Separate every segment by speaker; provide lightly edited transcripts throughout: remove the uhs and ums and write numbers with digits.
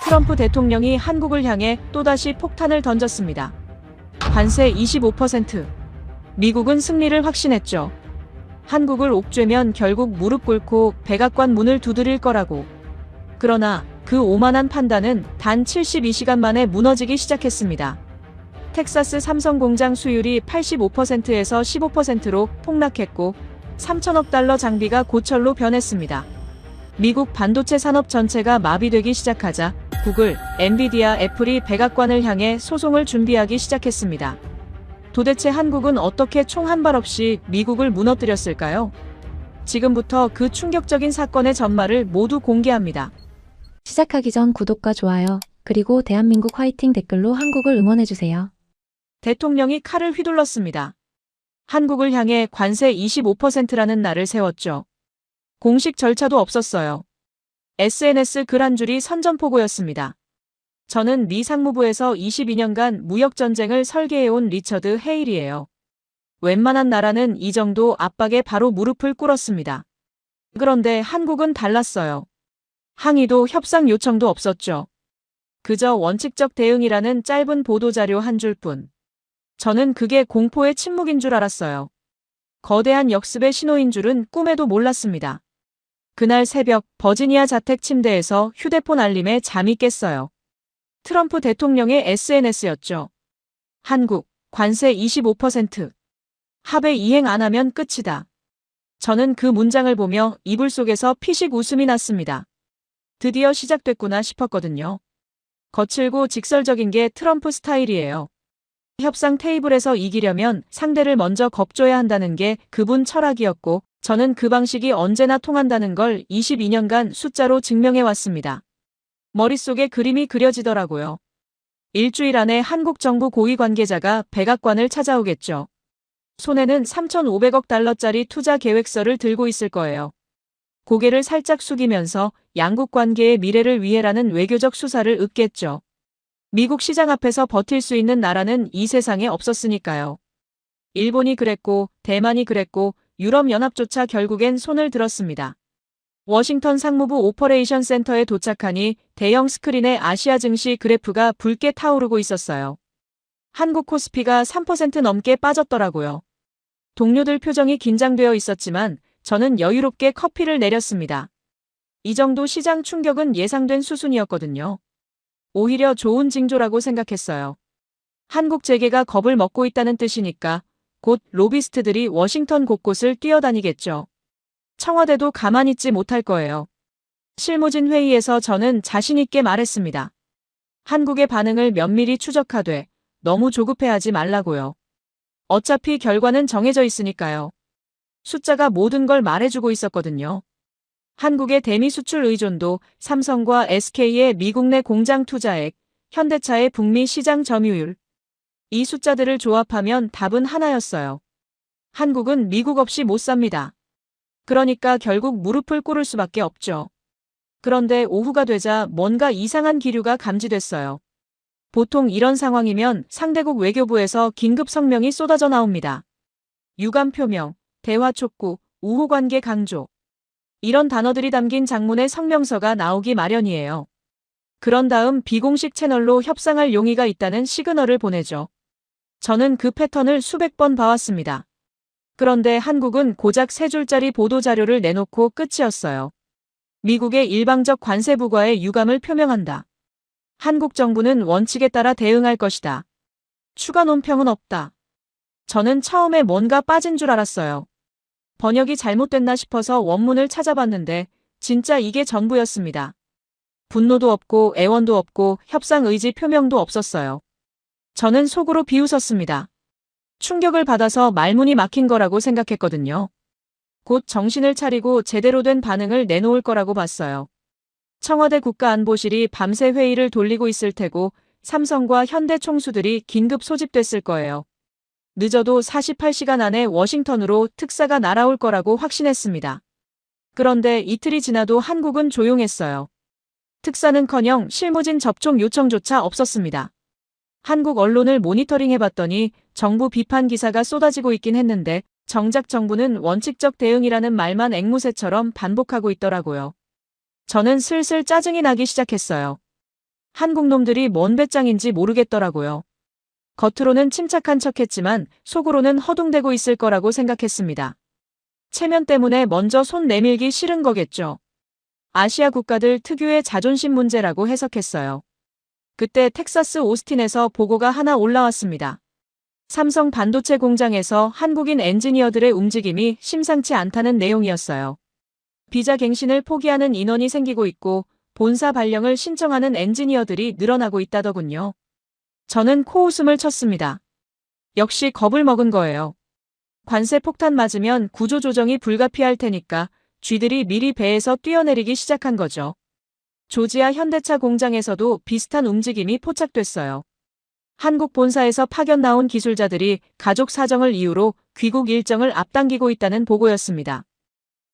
Speaker 1: 트럼프 대통령이 한국을 향해 또다시 폭탄을 던졌습니다. 관세 25%. 미국은 승리를 확신했죠. 한국을 옥죄면 결국 무릎 꿇고 백악관 문을 두드릴 거라고. 그러나 그 오만한 판단은 단 72시간 만에 무너지기 시작했습니다. 텍사스 삼성 공장 수율이 85%에서 15%로 폭락했고 3천억 달러 장비가 고철로 변했습니다. 미국 반도체 산업 전체가 마비되기 시작하자 구글, 엔비디아, 애플이 백악관을 향해 소송을 준비하기 시작했습니다. 도대체 한국은 어떻게 총 한 발 없이 미국을 무너뜨렸을까요? 지금부터 그 충격적인 사건의 전말을 모두 공개합니다.
Speaker 2: 시작하기 전 구독과 좋아요, 그리고 대한민국 화이팅 댓글로 한국을 응원해주세요.
Speaker 1: 대통령이 칼을 휘둘렀습니다. 한국을 향해 관세 25%라는 날을 세웠죠. 공식 절차도 없었어요. SNS 글 한 줄이 선전포고였습니다. 저는 미 상무부에서 22년간 무역전쟁을 설계해온 리처드 헤일이에요. 웬만한 나라는 이 정도 압박에 바로 무릎을 꿇었습니다. 그런데 한국은 달랐어요. 항의도 협상 요청도 없었죠. 그저 원칙적 대응이라는 짧은 보도자료 한 줄뿐. 저는 그게 공포의 침묵인 줄 알았어요. 거대한 역습의 신호인 줄은 꿈에도 몰랐습니다. 그날 새벽 버지니아 자택 침대에서 휴대폰 알림에 잠이 깼어요. 트럼프 대통령의 SNS였죠. 한국, 관세 25%. 합의 이행 안 하면 끝이다. 저는 그 문장을 보며 이불 속에서 피식 웃음이 났습니다. 드디어 시작됐구나 싶었거든요. 거칠고 직설적인 게 트럼프 스타일이에요. 협상 테이블에서 이기려면 상대를 먼저 겁줘야 한다는 게 그분 철학이었고 저는 그 방식이 언제나 통한다는 걸 22년간 숫자로 증명해왔습니다. 머릿속에 그림이 그려지더라고요. 일주일 안에 한국 정부 고위 관계자가 백악관을 찾아오겠죠. 손에는 3,500억 달러짜리 투자 계획서를 들고 있을 거예요. 고개를 살짝 숙이면서 양국 관계의 미래를 위해라는 외교적 수사를 읊겠죠. 미국 시장 앞에서 버틸 수 있는 나라는 이 세상에 없었으니까요. 일본이 그랬고 대만이 그랬고 유럽연합조차 결국엔 손을 들었습니다. 워싱턴 상무부 오퍼레이션 센터에 도착하니 대형 스크린에 아시아 증시 그래프가 붉게 타오르고 있었어요. 한국 코스피가 3% 넘게 빠졌더라고요. 동료들 표정이 긴장되어 있었지만 저는 여유롭게 커피를 내렸습니다. 이 정도 시장 충격은 예상된 수준이었거든요. 오히려 좋은 징조라고 생각했어요. 한국 재계가 겁을 먹고 있다는 뜻이니까 곧 로비스트들이 워싱턴 곳곳을 뛰어다니겠죠. 청와대도 가만히 있지 못할 거예요. 실무진 회의에서 저는 자신 있게 말했습니다. 한국의 반응을 면밀히 추적하되 너무 조급해하지 말라고요. 어차피 결과는 정해져 있으니까요. 숫자가 모든 걸 말해주고 있었거든요. 한국의 대미 수출 의존도, 삼성과 SK의 미국 내 공장 투자액, 현대차의 북미 시장 점유율. 이 숫자들을 조합하면 답은 하나였어요. 한국은 미국 없이 못 삽니다. 그러니까 결국 무릎을 꿇을 수밖에 없죠. 그런데 오후가 되자 뭔가 이상한 기류가 감지됐어요. 보통 이런 상황이면 상대국 외교부에서 긴급 성명이 쏟아져 나옵니다. 유감 표명, 대화 촉구, 우호 관계 강조. 이런 단어들이 담긴 장문의 성명서가 나오기 마련이에요. 그런 다음 비공식 채널로 협상할 용의가 있다는 시그널을 보내죠. 저는 그 패턴을 수백 번 봐왔습니다. 그런데 한국은 고작 3줄짜리 보도자료를 내놓고 끝이었어요. 미국의 일방적 관세 부과에 유감을 표명한다. 한국 정부는 원칙에 따라 대응할 것이다. 추가 논평은 없다. 저는 처음에 뭔가 빠진 줄 알았어요. 번역이 잘못됐나 싶어서 원문을 찾아봤는데 진짜 이게 전부였습니다. 분노도 없고 애원도 없고 협상 의지 표명도 없었어요. 저는 속으로 비웃었습니다. 충격을 받아서 말문이 막힌 거라고 생각했거든요. 곧 정신을 차리고 제대로 된 반응을 내놓을 거라고 봤어요. 청와대 국가안보실이 밤새 회의를 돌리고 있을 테고 삼성과 현대 총수들이 긴급 소집됐을 거예요. 늦어도 48시간 안에 워싱턴으로 특사가 날아올 거라고 확신했습니다. 그런데 이틀이 지나도 한국은 조용했어요. 특사는커녕 실무진 접촉 요청조차 없었습니다. 한국 언론을 모니터링해봤더니 정부 비판 기사가 쏟아지고 있긴 했는데 정작 정부는 원칙적 대응이라는 말만 앵무새처럼 반복하고 있더라고요. 저는 슬슬 짜증이 나기 시작했어요. 한국 놈들이 뭔 배짱인지 모르겠더라고요. 겉으로는 침착한 척했지만 속으로는 허둥대고 있을 거라고 생각했습니다. 체면 때문에 먼저 손 내밀기 싫은 거겠죠. 아시아 국가들 특유의 자존심 문제라고 해석했어요. 그때 텍사스 오스틴에서 보고가 하나 올라왔습니다. 삼성 반도체 공장에서 한국인 엔지니어들의 움직임이 심상치 않다는 내용이었어요. 비자 갱신을 포기하는 인원이 생기고 있고 본사 발령을 신청하는 엔지니어들이 늘어나고 있다더군요. 저는 코웃음을 쳤습니다. 역시 겁을 먹은 거예요. 관세 폭탄 맞으면 구조조정이 불가피할 테니까 쥐들이 미리 배에서 뛰어내리기 시작한 거죠. 조지아 현대차 공장에서도 비슷한 움직임이 포착됐어요. 한국 본사에서 파견 나온 기술자들이 가족 사정을 이유로 귀국 일정을 앞당기고 있다는 보고였습니다.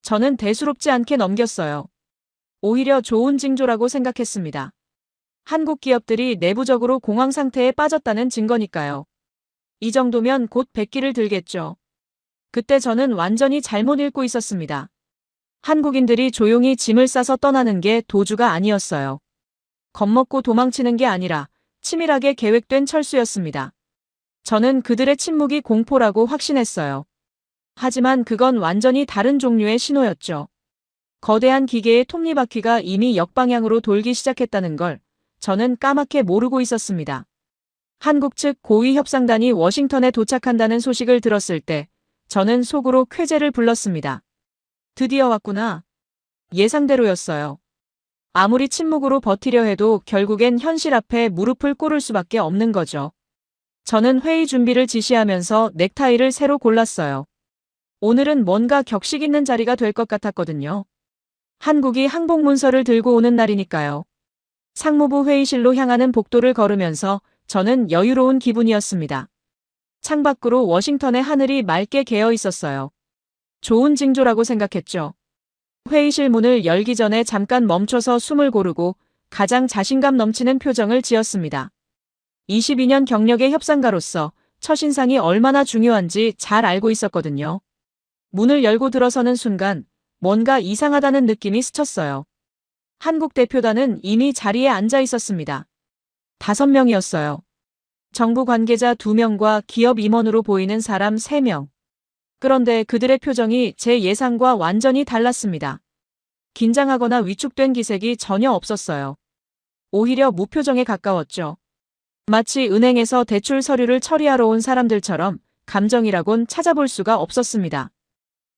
Speaker 1: 저는 대수롭지 않게 넘겼어요. 오히려 좋은 징조라고 생각했습니다. 한국 기업들이 내부적으로 공황 상태에 빠졌다는 증거니까요. 이 정도면 곧 백기를 들겠죠. 그때 저는 완전히 잘못 읽고 있었습니다. 한국인들이 조용히 짐을 싸서 떠나는 게 도주가 아니었어요. 겁먹고 도망치는 게 아니라 치밀하게 계획된 철수였습니다. 저는 그들의 침묵이 공포라고 확신했어요. 하지만 그건 완전히 다른 종류의 신호였죠. 거대한 기계의 톱니바퀴가 이미 역방향으로 돌기 시작했다는 걸 저는 까맣게 모르고 있었습니다. 한국 측 고위 협상단이 워싱턴에 도착한다는 소식을 들었을 때 저는 속으로 쾌재를 불렀습니다. 드디어 왔구나. 예상대로였어요. 아무리 침묵으로 버티려 해도 결국엔 현실 앞에 무릎을 꿇을 수밖에 없는 거죠. 저는 회의 준비를 지시하면서 넥타이를 새로 골랐어요. 오늘은 뭔가 격식 있는 자리가 될 것 같았거든요. 한국이 항복 문서를 들고 오는 날이니까요. 상무부 회의실로 향하는 복도를 걸으면서 저는 여유로운 기분이었습니다. 창밖으로 워싱턴의 하늘이 맑게 개어 있었어요. 좋은 징조라고 생각했죠. 회의실 문을 열기 전에 잠깐 멈춰서 숨을 고르고 가장 자신감 넘치는 표정을 지었습니다. 22년 경력의 협상가로서 첫인상이 얼마나 중요한지 잘 알고 있었거든요. 문을 열고 들어서는 순간 뭔가 이상하다는 느낌이 스쳤어요. 한국 대표단은 이미 자리에 앉아 있었습니다. 5명이었어요. 정부 관계자 2명과 기업 임원으로 보이는 사람 3명. 그런데 그들의 표정이 제 예상과 완전히 달랐습니다. 긴장하거나 위축된 기색이 전혀 없었어요. 오히려 무표정에 가까웠죠. 마치 은행에서 대출 서류를 처리하러 온 사람들처럼 감정이라곤 찾아볼 수가 없었습니다.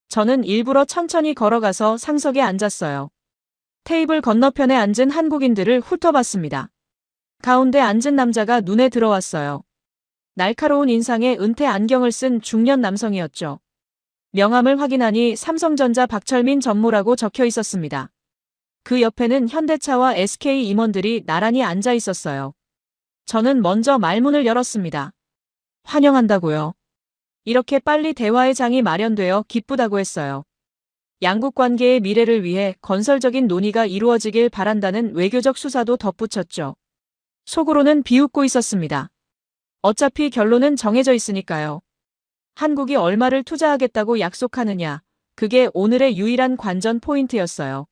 Speaker 1: 저는 일부러 천천히 걸어가서 상석에 앉았어요. 테이블 건너편에 앉은 한국인들을 훑어봤습니다. 가운데 앉은 남자가 눈에 들어왔어요. 날카로운 인상에 은퇴 안경을 쓴 중년 남성이었죠. 명함을 확인하니 삼성전자 박철민 전무라고 적혀 있었습니다. 그 옆에는 현대차와 SK 임원들이 나란히 앉아 있었어요. 저는 먼저 말문을 열었습니다. 환영한다고요. 이렇게 빨리 대화의 장이 마련되어 기쁘다고 했어요. 양국 관계의 미래를 위해 건설적인 논의가 이루어지길 바란다는 외교적 수사도 덧붙였죠. 속으로는 비웃고 있었습니다. 어차피 결론은 정해져 있으니까요. 한국이 얼마를 투자하겠다고 약속하느냐, 그게 오늘의 유일한 관전 포인트였어요.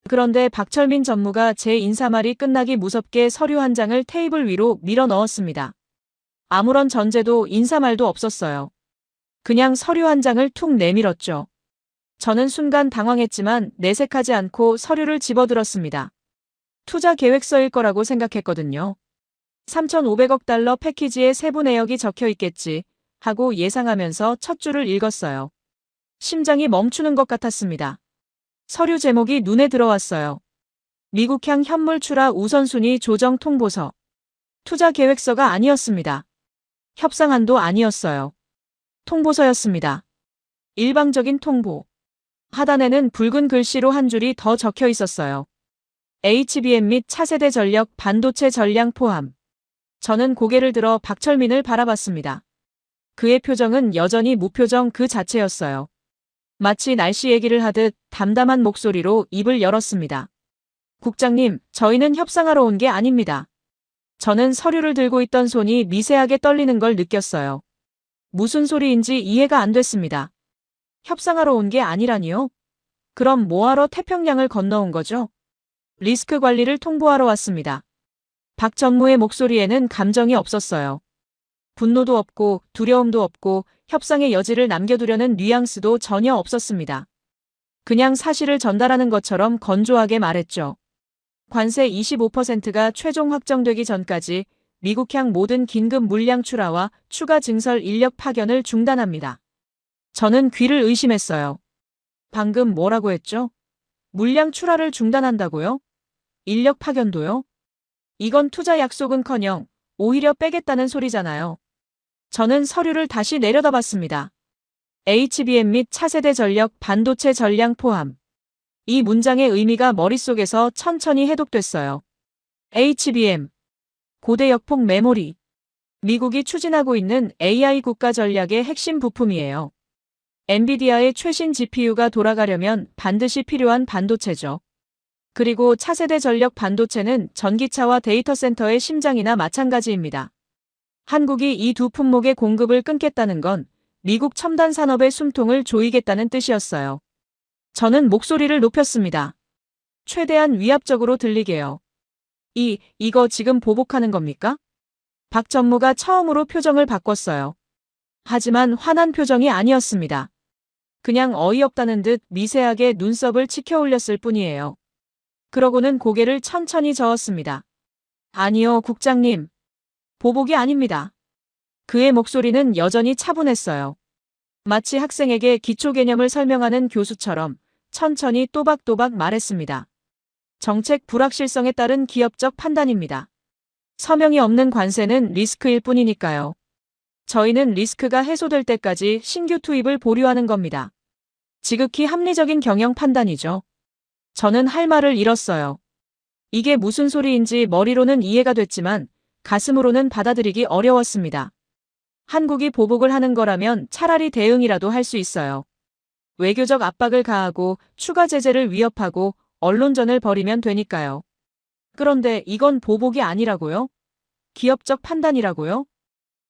Speaker 1: 그런데 박철민 전무가 제 인사말이 끝나기 무섭게 서류 한 장을 테이블 위로 밀어 넣었습니다. 아무런 전제도 인사말도 없었어요. 그냥 서류 한 장을 툭 내밀었죠. 저는 순간 당황했지만 내색하지 않고 서류를 집어들었습니다. 투자 계획서일 거라고 생각했거든요. 3,500억 달러 패키지에 세부 내역이 적혀 있겠지 하고 예상하면서 첫 줄을 읽었어요. 심장이 멈추는 것 같았습니다. 서류 제목이 눈에 들어왔어요. 미국향 현물 출하 우선순위 조정 통보서. 투자 계획서가 아니었습니다. 협상안도 아니었어요. 통보서였습니다. 일방적인 통보. 하단에는 붉은 글씨로 한 줄이 더 적혀 있었어요. HBM 및 차세대 전력 반도체 전량 포함. 저는 고개를 들어 박철민을 바라봤습니다. 그의 표정은 여전히 무표정 그 자체였어요. 마치 날씨 얘기를 하듯 담담한 목소리로 입을 열었습니다. 국장님, 저희는 협상하러 온 게 아닙니다. 저는 서류를 들고 있던 손이 미세하게 떨리는 걸 느꼈어요. 무슨 소리인지 이해가 안 됐습니다. 협상하러 온 게 아니라니요? 그럼 뭐하러 태평양을 건너온 거죠? 리스크 관리를 통보하러 왔습니다. 박 전무의 목소리에는 감정이 없었어요. 분노도 없고 두려움도 없고 협상의 여지를 남겨두려는 뉘앙스도 전혀 없었습니다. 그냥 사실을 전달하는 것처럼 건조하게 말했죠. 관세 25%가 최종 확정되기 전까지 미국향 모든 긴급 물량 출하와 추가 증설 인력 파견을 중단합니다. 저는 귀를 의심했어요. 방금 뭐라고 했죠? 물량 출하를 중단한다고요? 인력 파견도요? 이건 투자 약속은커녕 오히려 빼겠다는 소리잖아요. 저는 서류를 다시 내려다봤습니다. HBM 및 차세대 전력 반도체 전량 포함. 이 문장의 의미가 머릿속에서 천천히 해독됐어요. HBM. 고대 역폭 메모리. 미국이 추진하고 있는 AI 국가 전략의 핵심 부품이에요. 엔비디아의 최신 GPU가 돌아가려면 반드시 필요한 반도체죠. 그리고 차세대 전력 반도체는 전기차와 데이터 센터의 심장이나 마찬가지입니다. 한국이 이 두 품목의 공급을 끊겠다는 건 미국 첨단 산업의 숨통을 조이겠다는 뜻이었어요. 저는 목소리를 높였습니다. 최대한 위압적으로 들리게요. 이거 지금 보복하는 겁니까? 박 전무가 처음으로 표정을 바꿨어요. 하지만 화난 표정이 아니었습니다. 그냥 어이없다는 듯 미세하게 눈썹을 치켜 올렸을 뿐이에요. 그러고는 고개를 천천히 저었습니다. 아니요, 국장님. 보복이 아닙니다. 그의 목소리는 여전히 차분했어요. 마치 학생에게 기초 개념을 설명하는 교수처럼 천천히 또박또박 말했습니다. 정책 불확실성에 따른 기업적 판단입니다. 서명이 없는 관세는 리스크일 뿐이니까요. 저희는 리스크가 해소될 때까지 신규 투입을 보류하는 겁니다. 지극히 합리적인 경영 판단이죠. 저는 할 말을 잃었어요. 이게 무슨 소리인지 머리로는 이해가 됐지만 가슴으로는 받아들이기 어려웠습니다. 한국이 보복을 하는 거라면 차라리 대응이라도 할 수 있어요. 외교적 압박을 가하고 추가 제재를 위협하고 언론전을 벌이면 되니까요. 그런데 이건 보복이 아니라고요? 기업적 판단이라고요?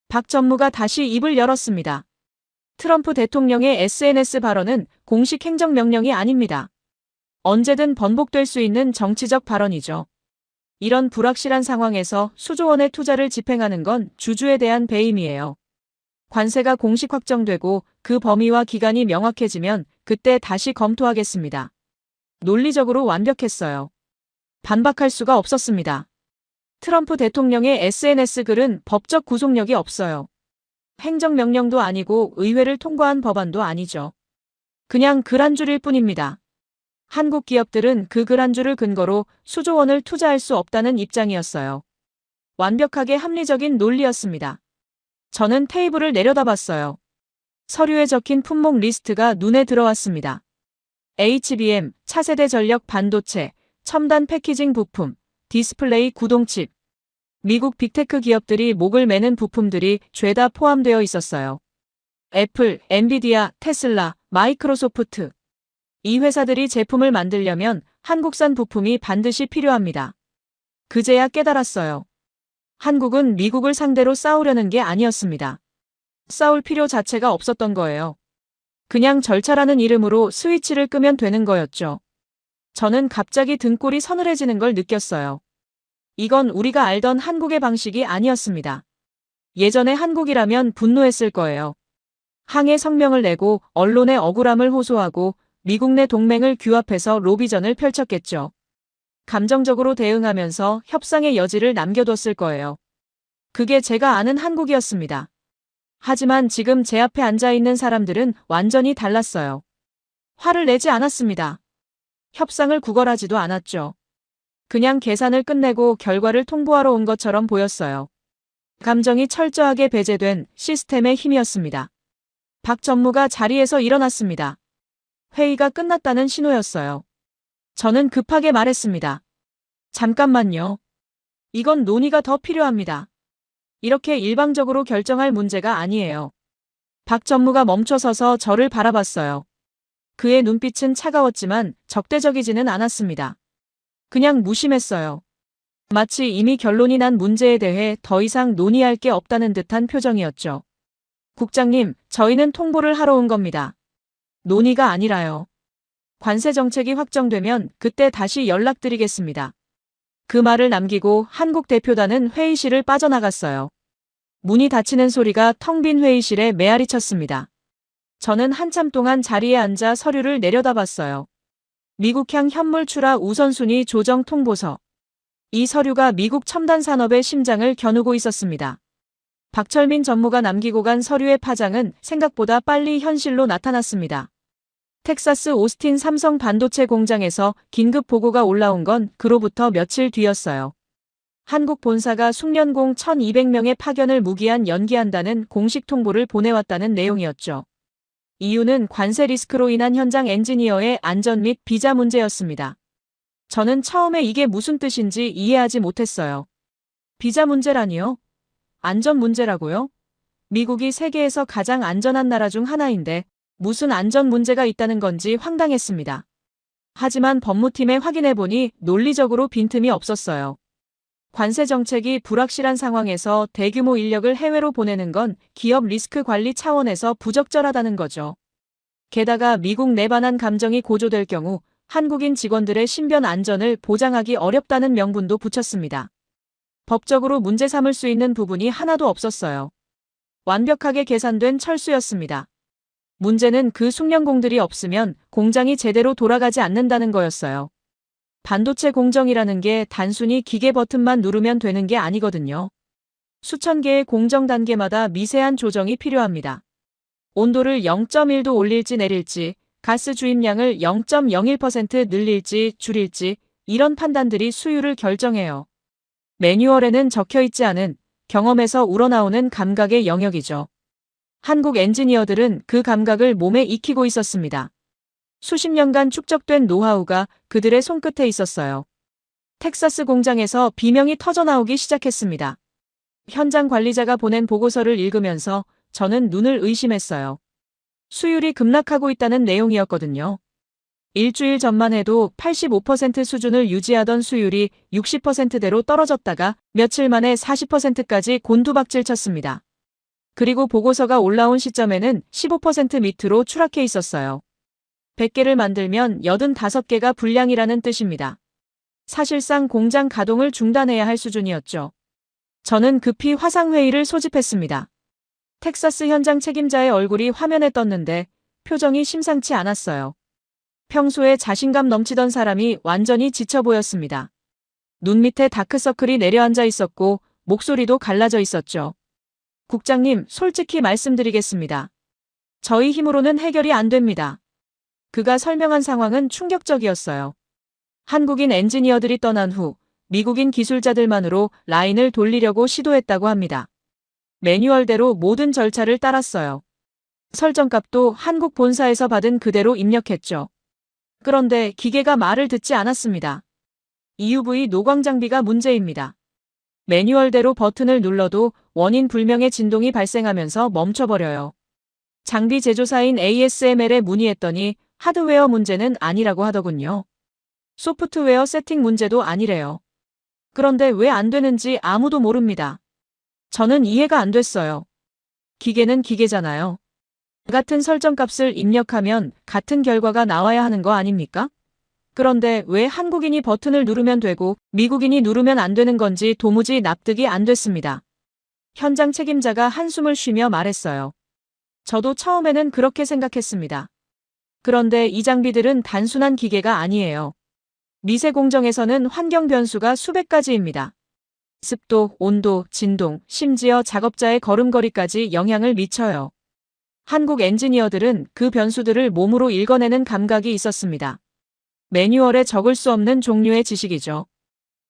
Speaker 1: 박 전무가 다시 입을 열었습니다. 트럼프 대통령의 SNS 발언은 공식 행정명령이 아닙니다. 언제든 번복될 수 있는 정치적 발언이죠. 이런 불확실한 상황에서 수조 원의 투자를 집행하는 건 주주에 대한 배임이에요. 관세가 공식 확정되고 그 범위와 기간이 명확해지면 그때 다시 검토하겠습니다. 논리적으로 완벽했어요. 반박할 수가 없었습니다. 트럼프 대통령의 SNS 글은 법적 구속력이 없어요. 행정명령도 아니고 의회를 통과한 법안도 아니죠. 그냥 글 한 줄일 뿐입니다. 한국 기업들은 그 글 한 줄을 근거로 수조 원을 투자할 수 없다는 입장이었어요. 완벽하게 합리적인 논리였습니다. 저는 테이블을 내려다봤어요. 서류에 적힌 품목 리스트가 눈에 들어왔습니다. HBM, 차세대 전력 반도체, 첨단 패키징 부품, 디스플레이 구동칩. 미국 빅테크 기업들이 목을 매는 부품들이 죄다 포함되어 있었어요. 애플, 엔비디아, 테슬라, 마이크로소프트. 이 회사들이 제품을 만들려면 한국산 부품이 반드시 필요합니다. 그제야 깨달았어요. 한국은 미국을 상대로 싸우려는 게 아니었습니다. 싸울 필요 자체가 없었던 거예요. 그냥 절차라는 이름으로 스위치를 끄면 되는 거였죠. 저는 갑자기 등골이 서늘해지는 걸 느꼈어요. 이건 우리가 알던 한국의 방식이 아니었습니다. 예전에 한국이라면 분노했을 거예요. 항해 성명을 내고 언론의 억울함을 호소하고 미국 내 동맹을 규합해서 로비전을 펼쳤겠죠. 감정적으로 대응하면서 협상의 여지를 남겨뒀을 거예요. 그게 제가 아는 한국이었습니다. 하지만 지금 제 앞에 앉아있는 사람들은 완전히 달랐어요. 화를 내지 않았습니다. 협상을 구걸하지도 않았죠. 그냥 계산을 끝내고 결과를 통보하러 온 것처럼 보였어요. 감정이 철저하게 배제된 시스템의 힘이었습니다. 박 전무가 자리에서 일어났습니다. 회의가 끝났다는 신호였어요. 저는 급하게 말했습니다. 잠깐만요. 이건 논의가 더 필요합니다. 이렇게 일방적으로 결정할 문제가 아니에요. 박 전무가 멈춰서서 저를 바라봤어요. 그의 눈빛은 차가웠지만 적대적이지는 않았습니다. 그냥 무심했어요. 마치 이미 결론이 난 문제에 대해 더 이상 논의할 게 없다는 듯한 표정이었죠. 국장님, 저희는 통보를 하러 온 겁니다. 논의가 아니라요. 관세 정책이 확정되면 그때 다시 연락드리겠습니다. 그 말을 남기고 한국 대표단은 회의실을 빠져나갔어요. 문이 닫히는 소리가 텅 빈 회의실에 메아리 쳤습니다. 저는 한참 동안 자리에 앉아 서류를 내려다봤어요. 미국향 현물 출하 우선순위 조정 통보서. 이 서류가 미국 첨단 산업의 심장을 겨누고 있었습니다. 박철민 전무가 남기고 간 서류의 파장은 생각보다 빨리 현실로 나타났습니다. 텍사스 오스틴 삼성 반도체 공장에서 긴급 보고가 올라온 건 그로부터 며칠 뒤였어요. 한국 본사가 숙련공 1,200명의 파견을 무기한 연기한다는 공식 통보를 보내왔다는 내용이었죠. 이유는 관세 리스크로 인한 현장 엔지니어의 안전 및 비자 문제였습니다. 저는 처음에 이게 무슨 뜻인지 이해하지 못했어요. 비자 문제라니요? 안전 문제라고요? 미국이 세계에서 가장 안전한 나라 중 하나인데 무슨 안전 문제가 있다는 건지 황당했습니다. 하지만 법무팀에 확인해보니 논리적으로 빈틈이 없었어요. 관세 정책이 불확실한 상황에서 대규모 인력을 해외로 보내는 건 기업 리스크 관리 차원에서 부적절하다는 거죠. 게다가 미국 내 반한 감정이 고조될 경우 한국인 직원들의 신변 안전을 보장하기 어렵다는 명분도 붙였습니다. 법적으로 문제 삼을 수 있는 부분이 하나도 없었어요. 완벽하게 계산된 철수였습니다. 문제는 그 숙련공들이 없으면 공장이 제대로 돌아가지 않는다는 거였어요. 반도체 공정이라는 게 단순히 기계 버튼만 누르면 되는 게 아니거든요. 수천 개의 공정 단계마다 미세한 조정이 필요합니다. 온도를 0.1도 올릴지 내릴지, 가스 주입량을 0.01% 늘릴지 줄일지 이런 판단들이 수율을 결정해요. 매뉴얼에는 적혀있지 않은 경험에서 우러나오는 감각의 영역이죠. 한국 엔지니어들은 그 감각을 몸에 익히고 있었습니다. 수십 년간 축적된 노하우가 그들의 손끝에 있었어요. 텍사스 공장에서 비명이 터져나오기 시작했습니다. 현장 관리자가 보낸 보고서를 읽으면서 저는 눈을 의심했어요. 수율이 급락하고 있다는 내용이었거든요. 일주일 전만 해도 85% 수준을 유지하던 수율이 60%대로 떨어졌다가 며칠 만에 40%까지 곤두박질 쳤습니다. 그리고 보고서가 올라온 시점에는 15% 밑으로 추락해 있었어요. 100개를 만들면 85개가 불량이라는 뜻입니다. 사실상 공장 가동을 중단해야 할 수준이었죠. 저는 급히 화상회의를 소집했습니다. 텍사스 현장 책임자의 얼굴이 화면에 떴는데 표정이 심상치 않았어요. 평소에 자신감 넘치던 사람이 완전히 지쳐 보였습니다. 눈 밑에 다크서클이 내려앉아 있었고 목소리도 갈라져 있었죠. 국장님, 솔직히 말씀드리겠습니다. 저희 힘으로는 해결이 안 됩니다. 그가 설명한 상황은 충격적이었어요. 한국인 엔지니어들이 떠난 후 미국인 기술자들만으로 라인을 돌리려고 시도했다고 합니다. 매뉴얼대로 모든 절차를 따랐어요. 설정값도 한국 본사에서 받은 그대로 입력했죠. 그런데 기계가 말을 듣지 않았습니다. EUV 노광 장비가 문제입니다. 매뉴얼대로 버튼을 눌러도 원인 불명의 진동이 발생하면서 멈춰버려요. 장비 제조사인 ASML에 문의했더니 하드웨어 문제는 아니라고 하더군요. 소프트웨어 세팅 문제도 아니래요. 그런데 왜 안 되는지 아무도 모릅니다. 저는 이해가 안 됐어요. 기계는 기계잖아요. 같은 설정값을 입력하면 같은 결과가 나와야 하는 거 아닙니까? 그런데 왜 한국인이 버튼을 누르면 되고 미국인이 누르면 안 되는 건지 도무지 납득이 안 됐습니다. 현장 책임자가 한숨을 쉬며 말했어요. 저도 처음에는 그렇게 생각했습니다. 그런데 이 장비들은 단순한 기계가 아니에요. 미세 공정에서는 환경 변수가 수백 가지입니다. 습도, 온도, 진동, 심지어 작업자의 걸음걸이까지 영향을 미쳐요. 한국 엔지니어들은 그 변수들을 몸으로 읽어내는 감각이 있었습니다. 매뉴얼에 적을 수 없는 종류의 지식이죠.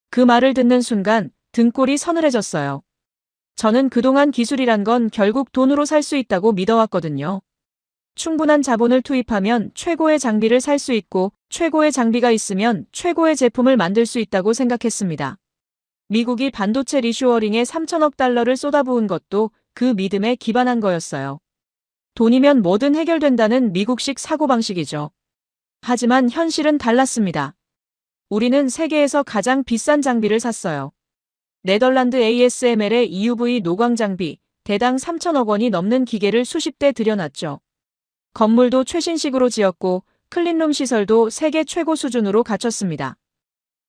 Speaker 1: 그 말을 듣는 순간 등골이 서늘해졌어요. 저는 그동안 기술이란 건 결국 돈으로 살 수 있다고 믿어왔거든요. 충분한 자본을 투입하면 최고의 장비를 살 수 있고 최고의 장비가 있으면 최고의 제품을 만들 수 있다고 생각했습니다. 미국이 반도체 리쇼어링에 3천억 달러를 쏟아부은 것도 그 믿음에 기반한 거였어요. 돈이면 뭐든 해결된다는 미국식 사고방식이죠. 하지만 현실은 달랐습니다. 우리는 세계에서 가장 비싼 장비를 샀어요. 네덜란드 ASML의 EUV 노광 장비, 대당 3천억 원이 넘는 기계를 수십 대 들여놨죠. 건물도 최신식으로 지었고 클린룸 시설도 세계 최고 수준으로 갖췄습니다.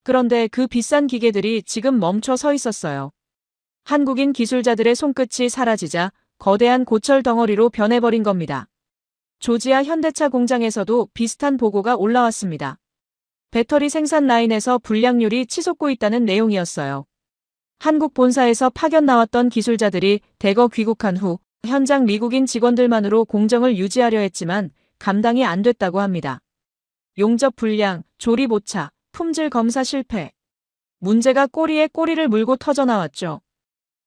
Speaker 1: 그런데 그 비싼 기계들이 지금 멈춰 서 있었어요. 한국인 기술자들의 손끝이 사라지자 거대한 고철 덩어리로 변해버린 겁니다. 조지아 현대차 공장에서도 비슷한 보고가 올라왔습니다. 배터리 생산 라인에서 불량률이 치솟고 있다는 내용이었어요. 한국 본사에서 파견 나왔던 기술자들이 대거 귀국한 후 현장 미국인 직원들만으로 공정을 유지하려 했지만 감당이 안 됐다고 합니다. 용접 불량, 조립 오차, 품질 검사 실패. 문제가 꼬리에 꼬리를 물고 터져나왔죠.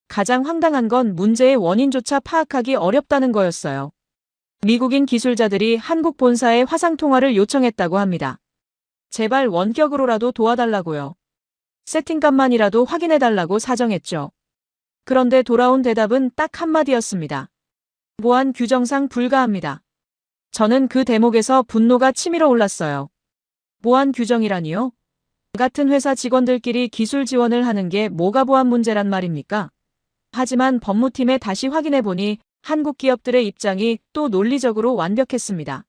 Speaker 1: 가장 황당한 건 문제의 원인조차 파악하기 어렵다는 거였어요. 미국인 기술자들이 한국 본사에 화상통화를 요청했다고 합니다. 제발 원격으로라도 도와달라고요. 세팅값만이라도 확인해달라고 사정했죠. 그런데 돌아온 대답은 딱 한마디였습니다. 보안 규정상 불가합니다. 저는 그 대목에서 분노가 치밀어 올랐어요. 보안 규정이라니요? 같은 회사 직원들끼리 기술 지원을 하는 게 뭐가 보안 문제란 말입니까? 하지만 법무팀에 다시 확인해보니 한국 기업들의 입장이 또 논리적으로 완벽했습니다.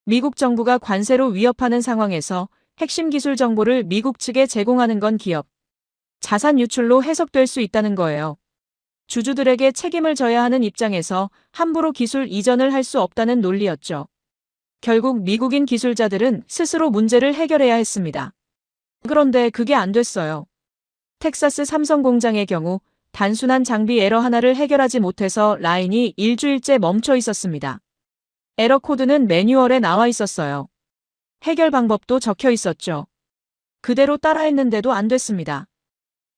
Speaker 1: 미국 정부가 관세로 위협하는 상황에서 핵심 기술 정보를 미국 측에 제공하는 건 기업 자산 유출로 해석될 수 있다는 거예요. 주주들에게 책임을 져야 하는 입장에서 함부로 기술 이전을 할 수 없다는 논리였죠. 결국 미국인 기술자들은 스스로 문제를 해결해야 했습니다. 그런데 그게 안 됐어요. 텍사스 삼성 공장의 경우 단순한 장비 에러 하나를 해결하지 못해서 라인이 일주일째 멈춰 있었습니다. 에러 코드는 매뉴얼에 나와 있었어요. 해결 방법도 적혀 있었죠. 그대로 따라했는데도 안 됐습니다.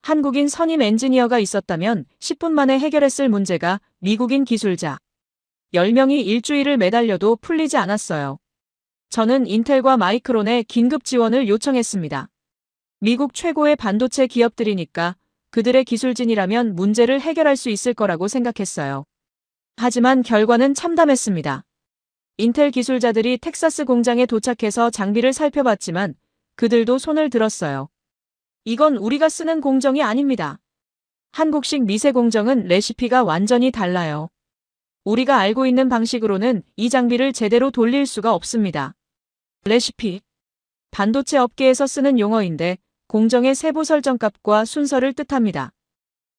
Speaker 1: 한국인 선임 엔지니어가 있었다면 10분 만에 해결했을 문제가 미국인 기술자 10명이 일주일을 매달려도 풀리지 않았어요. 저는 인텔과 마이크론에 긴급 지원을 요청했습니다. 미국 최고의 반도체 기업들이니까 그들의 기술진이라면 문제를 해결할 수 있을 거라고 생각했어요. 하지만 결과는 참담했습니다. 인텔 기술자들이 텍사스 공장에 도착해서 장비를 살펴봤지만 그들도 손을 들었어요. 이건 우리가 쓰는 공정이 아닙니다. 한국식 미세 공정은 레시피가 완전히 달라요. 우리가 알고 있는 방식으로는 이 장비를 제대로 돌릴 수가 없습니다. 레시피. 반도체 업계에서 쓰는 용어인데 공정의 세부 설정값과 순서를 뜻합니다.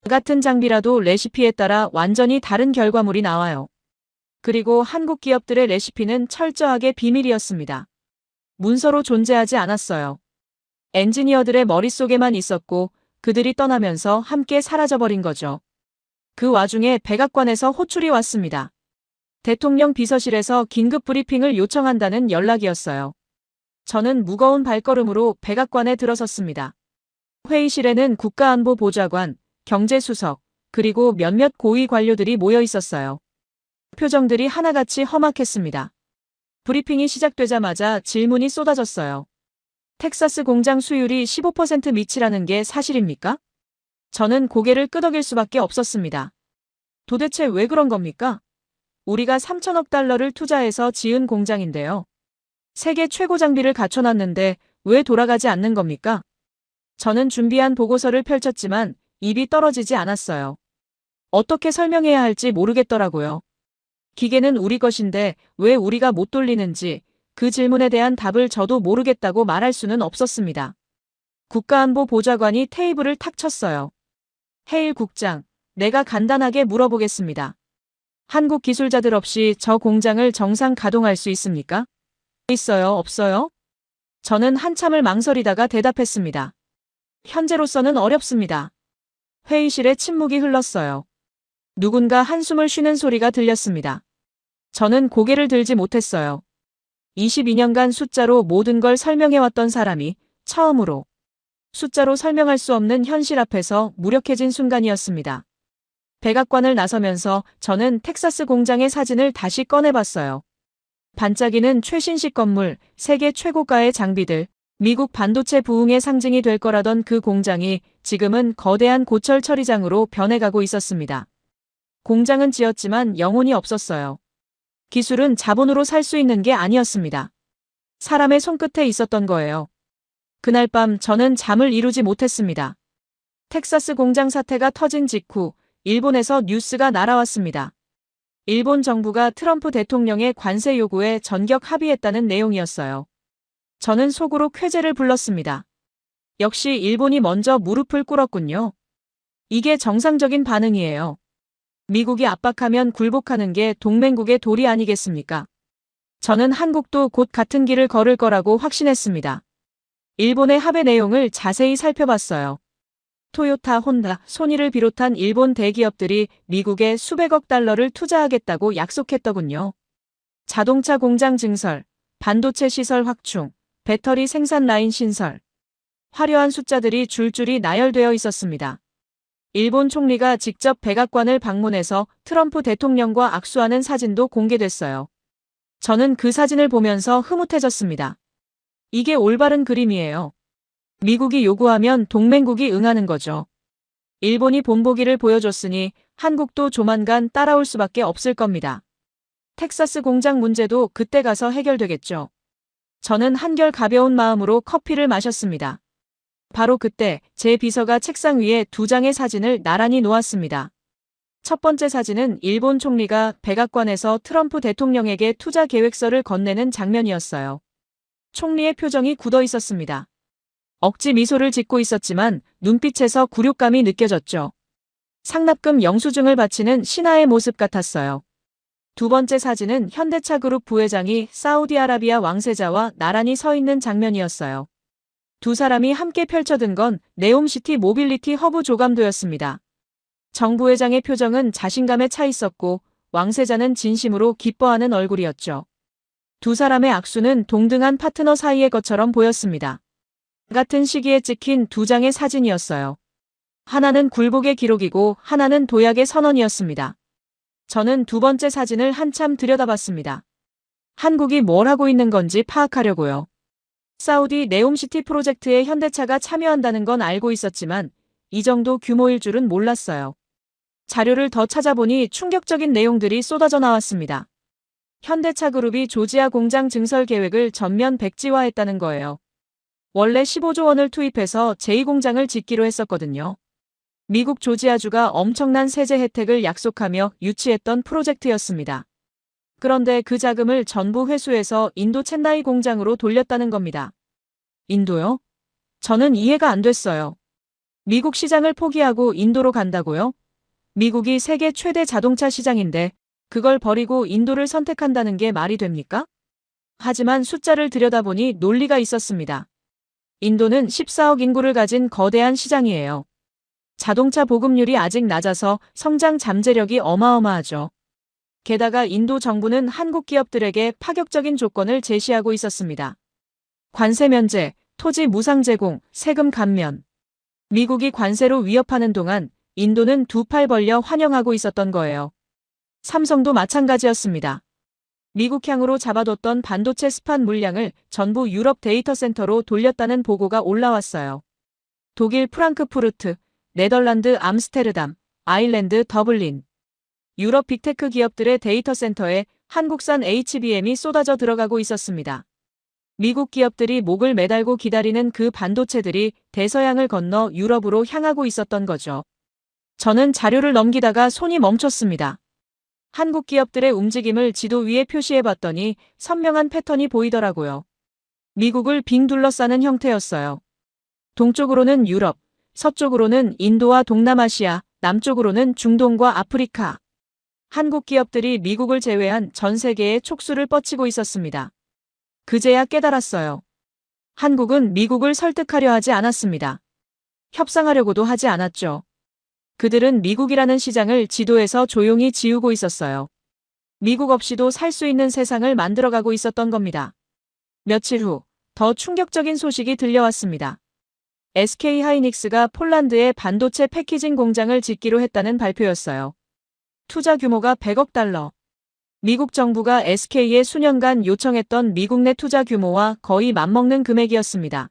Speaker 1: 같은 장비라도 레시피에 따라 완전히 다른 결과물이 나와요. 그리고 한국 기업들의 레시피는 철저하게 비밀이었습니다. 문서로 존재하지 않았어요. 엔지니어들의 머릿속에만 있었고 그들이 떠나면서 함께 사라져버린 거죠. 그 와중에 백악관에서 호출이 왔습니다. 대통령 비서실에서 긴급 브리핑을 요청한다는 연락이었어요. 저는 무거운 발걸음으로 백악관에 들어섰습니다. 회의실에는 국가안보보좌관, 경제수석, 그리고 몇몇 고위 관료들이 모여 있었어요. 표정들이 하나같이 험악했습니다. 브리핑이 시작되자마자 질문이 쏟아졌어요. 텍사스 공장 수율이 15% 미치라는 게 사실입니까? 저는 고개를 끄덕일 수밖에 없었습니다. 도대체 왜 그런 겁니까? 우리가 3천억 달러를 투자해서 지은 공장인데요. 세계 최고 장비를 갖춰놨는데 왜 돌아가지 않는 겁니까? 저는 준비한 보고서를 펼쳤지만 입이 떨어지지 않았어요. 어떻게 설명해야 할지 모르겠더라고요. 기계는 우리 것인데 왜 우리가 못 돌리는지 그 질문에 대한 답을 저도 모르겠다고 말할 수는 없었습니다. 국가안보보좌관이 테이블을 탁 쳤어요. 헤일 국장, 내가 간단하게 물어보겠습니다. 한국 기술자들 없이 저 공장을 정상 가동할 수 있습니까? 있어요, 없어요? 저는 한참을 망설이다가 대답했습니다. 현재로서는 어렵습니다. 회의실에 침묵이 흘렀어요. 누군가 한숨을 쉬는 소리가 들렸습니다. 저는 고개를 들지 못했어요. 22년간 숫자로 모든 걸 설명해왔던 사람이 처음으로 숫자로 설명할 수 없는 현실 앞에서 무력해진 순간이었습니다. 백악관을 나서면서 저는 텍사스 공장의 사진을 다시 꺼내봤어요. 반짝이는 최신식 건물, 세계 최고가의 장비들, 미국 반도체 부흥의 상징이 될 거라던 그 공장이 지금은 거대한 고철 처리장으로 변해가고 있었습니다. 공장은 지었지만 영혼이 없었어요. 기술은 자본으로 살 수 있는 게 아니었습니다. 사람의 손끝에 있었던 거예요. 그날 밤 저는 잠을 이루지 못했습니다. 텍사스 공장 사태가 터진 직후 일본에서 뉴스가 날아왔습니다. 일본 정부가 트럼프 대통령의 관세 요구에 전격 합의했다는 내용이었어요. 저는 속으로 쾌재를 불렀습니다. 역시 일본이 먼저 무릎을 꿇었군요. 이게 정상적인 반응이에요. 미국이 압박하면 굴복하는 게 동맹국의 도리 아니겠습니까? 저는 한국도 곧 같은 길을 걸을 거라고 확신했습니다. 일본의 합의 내용을 자세히 살펴봤어요. 토요타, 혼다, 소니를 비롯한 일본 대기업들이 미국에 수백억 달러를 투자하겠다고 약속했더군요. 자동차 공장 증설, 반도체 시설 확충, 배터리 생산 라인 신설. 화려한 숫자들이 줄줄이 나열되어 있었습니다. 일본 총리가 직접 백악관을 방문해서 트럼프 대통령과 악수하는 사진도 공개됐어요. 저는 그 사진을 보면서 흐뭇해졌습니다. 이게 올바른 그림이에요. 미국이 요구하면 동맹국이 응하는 거죠. 일본이 본보기를 보여줬으니 한국도 조만간 따라올 수밖에 없을 겁니다. 텍사스 공장 문제도 그때 가서 해결되겠죠. 저는 한결 가벼운 마음으로 커피를 마셨습니다. 바로 그때 제 비서가 책상 위에 2장의 사진을 나란히 놓았습니다. 첫 번째 사진은 일본 총리가 백악관에서 트럼프 대통령에게 투자 계획서를 건네는 장면이었어요. 총리의 표정이 굳어 있었습니다. 억지 미소를 짓고 있었지만 눈빛에서 굴욕감이 느껴졌죠. 상납금 영수증을 바치는 신하의 모습 같았어요. 두 번째 사진은 현대차 그룹 부회장이 사우디아라비아 왕세자와 나란히 서 있는 장면이었어요. 두 사람이 함께 펼쳐든 건 네옴시티 모빌리티 허브 조감도였습니다. 정 부회장의 표정은 자신감에 차 있었고 왕세자는 진심으로 기뻐하는 얼굴이었죠. 두 사람의 악수는 동등한 파트너 사이의 것처럼 보였습니다. 같은 시기에 찍힌 2장의 사진이었어요. 하나는 굴복의 기록이고 하나는 도약의 선언이었습니다. 저는 두 번째 사진을 한참 들여다봤습니다. 한국이 뭘 하고 있는 건지 파악하려고요. 사우디 네옴시티 프로젝트에 현대차가 참여한다는 건 알고 있었지만 이 정도 규모일 줄은 몰랐어요. 자료를 더 찾아보니 충격적인 내용들이 쏟아져 나왔습니다. 현대차 그룹이 조지아 공장 증설 계획을 전면 백지화했다는 거예요. 원래 15조 원을 투입해서 제2공장을 짓기로 했었거든요. 미국 조지아주가 엄청난 세제 혜택을 약속하며 유치했던 프로젝트였습니다. 그런데 그 자금을 전부 회수해서 인도 첸나이 공장으로 돌렸다는 겁니다. 인도요? 저는 이해가 안 됐어요. 미국 시장을 포기하고 인도로 간다고요? 미국이 세계 최대 자동차 시장인데 그걸 버리고 인도를 선택한다는 게 말이 됩니까? 하지만 숫자를 들여다보니 논리가 있었습니다. 인도는 14억 인구를 가진 거대한 시장이에요. 자동차 보급률이 아직 낮아서 성장 잠재력이 어마어마하죠. 게다가 인도 정부는 한국 기업들에게 파격적인 조건을 제시하고 있었습니다. 관세 면제, 토지 무상 제공, 세금 감면. 미국이 관세로 위협하는 동안 인도는 두 팔 벌려 환영하고 있었던 거예요. 삼성도 마찬가지였습니다. 미국향으로 잡아뒀던 반도체 스판 물량을 전부 유럽 데이터 센터로 돌렸다는 보고가 올라왔어요. 독일 프랑크푸르트, 네덜란드 암스테르담, 아일랜드 더블린. 유럽 빅테크 기업들의 데이터 센터에 한국산 HBM이 쏟아져 들어가고 있었습니다. 미국 기업들이 목을 매달고 기다리는 그 반도체들이 대서양을 건너 유럽으로 향하고 있었던 거죠. 저는 자료를 넘기다가 손이 멈췄습니다. 한국 기업들의 움직임을 지도 위에 표시해봤더니 선명한 패턴이 보이더라고요. 미국을 빙 둘러싸는 형태였어요. 동쪽으로는 유럽, 서쪽으로는 인도와 동남아시아, 남쪽으로는 중동과 아프리카. 한국 기업들이 미국을 제외한 전 세계에 촉수를 뻗치고 있었습니다. 그제야 깨달았어요. 한국은 미국을 설득하려 하지 않았습니다. 협상하려고도 하지 않았죠. 그들은 미국이라는 시장을 지도에서 조용히 지우고 있었어요. 미국 없이도 살 수 있는 세상을 만들어가고 있었던 겁니다. 며칠 후 더 충격적인 소식이 들려왔습니다. SK 하이닉스가 폴란드에 반도체 패키징 공장을 짓기로 했다는 발표였어요. 투자 규모가 100억 달러. 미국 정부가 SK에 수년간 요청했던 미국 내 투자 규모와 거의 맞먹는 금액이었습니다.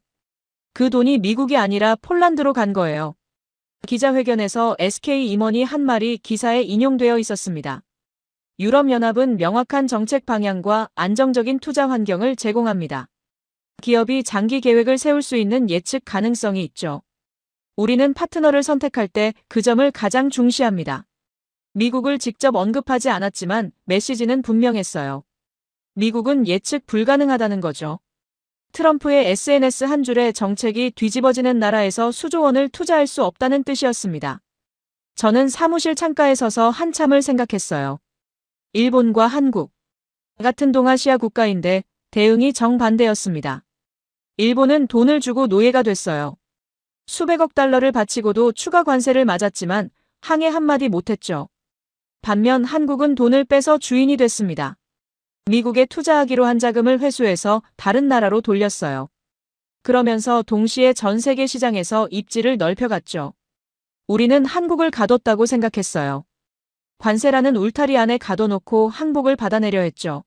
Speaker 1: 그 돈이 미국이 아니라 폴란드로 간 거예요. 기자회견에서 SK 임원이 한 말이 기사에 인용되어 있었습니다. 유럽연합은 명확한 정책 방향과 안정적인 투자 환경을 제공합니다. 기업이 장기 계획을 세울 수 있는 예측 가능성이 있죠. 우리는 파트너를 선택할 때 그 점을 가장 중시합니다. 미국을 직접 언급하지 않았지만 메시지는 분명했어요. 미국은 예측 불가능하다는 거죠. 트럼프의 SNS 한 줄에 정책이 뒤집어지는 나라에서 수조 원을 투자할 수 없다는 뜻이었습니다. 저는 사무실 창가에 서서 한참을 생각했어요. 일본과 한국 같은 동아시아 국가인데 대응이 정반대였습니다. 일본은 돈을 주고 노예가 됐어요. 수백억 달러를 바치고도 추가 관세를 맞았지만 항해 한마디 못했죠. 반면 한국은 돈을 빼서 주인이 됐습니다. 미국에 투자하기로 한 자금을 회수해서 다른 나라로 돌렸어요. 그러면서 동시에 전 세계 시장에서 입지를 넓혀갔죠. 우리는 한국을 가뒀다고 생각했어요. 관세라는 울타리 안에 가둬놓고 항복을 받아내려 했죠.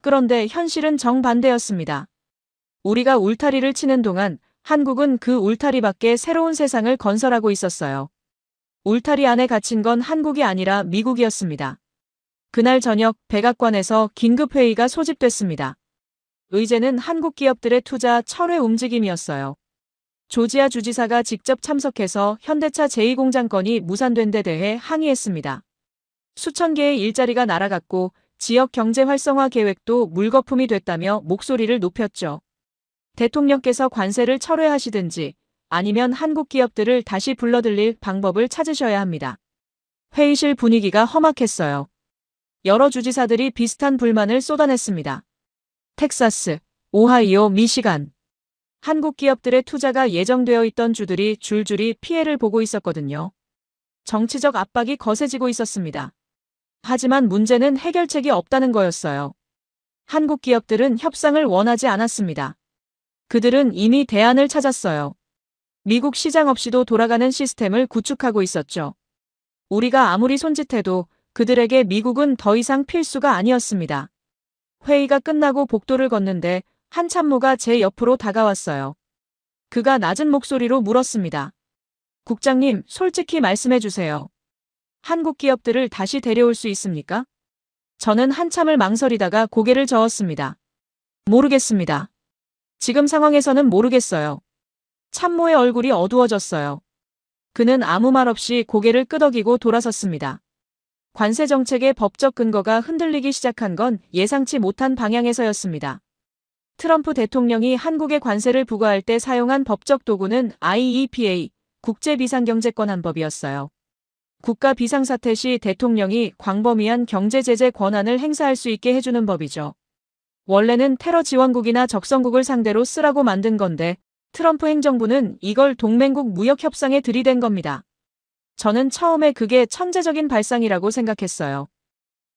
Speaker 1: 그런데 현실은 정반대였습니다. 우리가 울타리를 치는 동안 한국은 그 울타리 밖에 새로운 세상을 건설하고 있었어요. 울타리 안에 갇힌 건 한국이 아니라 미국이었습니다. 그날 저녁 백악관에서 긴급회의가 소집됐습니다. 의제는 한국 기업들의 투자 철회 움직임이었어요. 조지아 주지사가 직접 참석해서 현대차 제2공장 건이 무산된 데 대해 항의했습니다. 수천 개의 일자리가 날아갔고 지역 경제 활성화 계획도 물거품이 됐다며 목소리를 높였죠. 대통령께서 관세를 철회하시든지 아니면 한국 기업들을 다시 불러들일 방법을 찾으셔야 합니다. 회의실 분위기가 험악했어요. 여러 주지사들이 비슷한 불만을 쏟아냈습니다. 텍사스, 오하이오, 미시간. 한국 기업들의 투자가 예정되어 있던 주들이 줄줄이 피해를 보고 있었거든요. 정치적 압박이 거세지고 있었습니다. 하지만 문제는 해결책이 없다는 거였어요. 한국 기업들은 협상을 원하지 않았습니다. 그들은 이미 대안을 찾았어요. 미국 시장 없이도 돌아가는 시스템을 구축하고 있었죠. 우리가 아무리 손짓해도 그들에게 미국은 더 이상 필수가 아니었습니다. 회의가 끝나고 복도를 걷는데 한 참모가 제 옆으로 다가왔어요. 그가 낮은 목소리로 물었습니다. 국장님, 솔직히 말씀해 주세요. 한국 기업들을 다시 데려올 수 있습니까? 저는 한참을 망설이다가 고개를 저었습니다. 모르겠습니다. 지금 상황에서는 모르겠어요. 참모의 얼굴이 어두워졌어요. 그는 아무 말 없이 고개를 끄덕이고 돌아섰습니다. 관세 정책의 법적 근거가 흔들리기 시작한 건 예상치 못한 방향에서였습니다. 트럼프 대통령이 한국에 관세를 부과할 때 사용한 법적 도구는 IEPA, 국제비상경제권한법이었어요. 국가 비상사태 시 대통령이 광범위한 경제제재 권한을 행사할 수 있게 해주는 법이죠. 원래는 테러 지원국이나 적성국을 상대로 쓰라고 만든 건데 트럼프 행정부는 이걸 동맹국 무역협상에 들이댄 겁니다. 저는 처음에 그게 천재적인 발상이라고 생각했어요.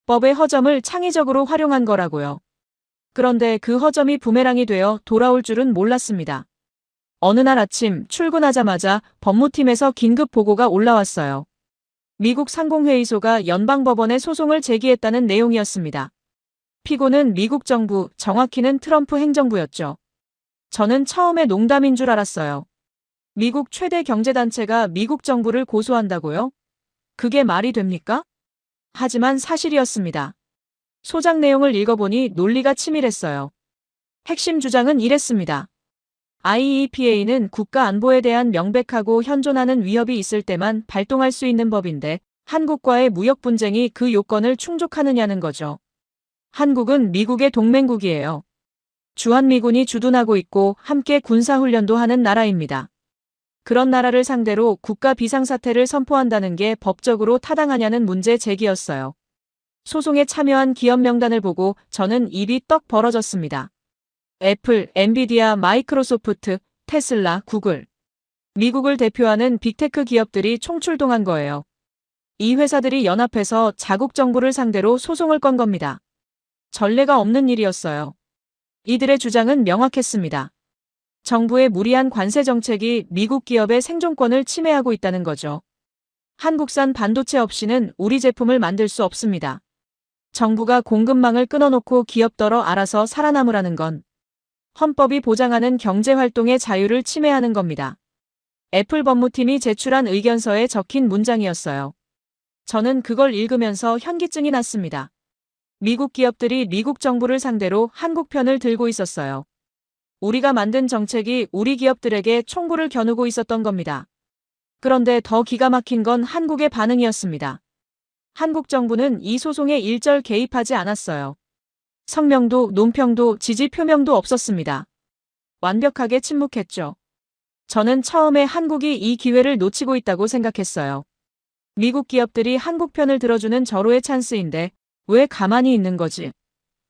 Speaker 1: 법의 허점을 창의적으로 활용한 거라고요. 그런데 그 허점이 부메랑이 되어 돌아올 줄은 몰랐습니다. 어느 날 아침 출근하자마자 법무팀에서 긴급 보고가 올라왔어요. 미국 상공회의소가 연방법원에 소송을 제기했다는 내용이었습니다. 피고는 미국 정부, 정확히는 트럼프 행정부였죠. 저는 처음에 농담인 줄 알았어요. 미국 최대 경제단체가 미국 정부를 고소한다고요? 그게 말이 됩니까? 하지만 사실이었습니다. 소장 내용을 읽어보니 논리가 치밀했어요. 핵심 주장은 이랬습니다. IEPA는 국가 안보에 대한 명백하고 현존하는 위협이 있을 때만 발동할 수 있는 법인데 한국과의 무역 분쟁이 그 요건을 충족하느냐는 거죠. 한국은 미국의 동맹국이에요. 주한미군이 주둔하고 있고 함께 군사훈련도 하는 나라입니다. 그런 나라를 상대로 국가 비상사태를 선포한다는 게 법적으로 타당하냐는 문제 제기였어요. 소송에 참여한 기업 명단을 보고 저는 입이 떡 벌어졌습니다. 애플, 엔비디아, 마이크로소프트, 테슬라, 구글. 미국을 대표하는 빅테크 기업들이 총출동한 거예요. 이 회사들이 연합해서 자국 정부를 상대로 소송을 건 겁니다. 전례가 없는 일이었어요. 이들의 주장은 명확했습니다. 정부의 무리한 관세 정책이 미국 기업의 생존권을 침해하고 있다는 거죠. 한국산 반도체 없이는 우리 제품을 만들 수 없습니다. 정부가 공급망을 끊어놓고 기업더러 알아서 살아남으라는 건 헌법이 보장하는 경제활동의 자유를 침해하는 겁니다. 애플 법무팀이 제출한 의견서에 적힌 문장이었어요. 저는 그걸 읽으면서 현기증이 났습니다. 미국 기업들이 미국 정부를 상대로 한국 편을 들고 있었어요. 우리가 만든 정책이 우리 기업들에게 총구를 겨누고 있었던 겁니다. 그런데 더 기가 막힌 건 한국의 반응이었습니다. 한국 정부는 이 소송에 일절 개입하지 않았어요. 성명도 논평도 지지 표명도 없었습니다. 완벽하게 침묵했죠. 저는 처음에 한국이 이 기회를 놓치고 있다고 생각했어요. 미국 기업들이 한국 편을 들어주는 절호의 찬스인데 왜 가만히 있는 거지?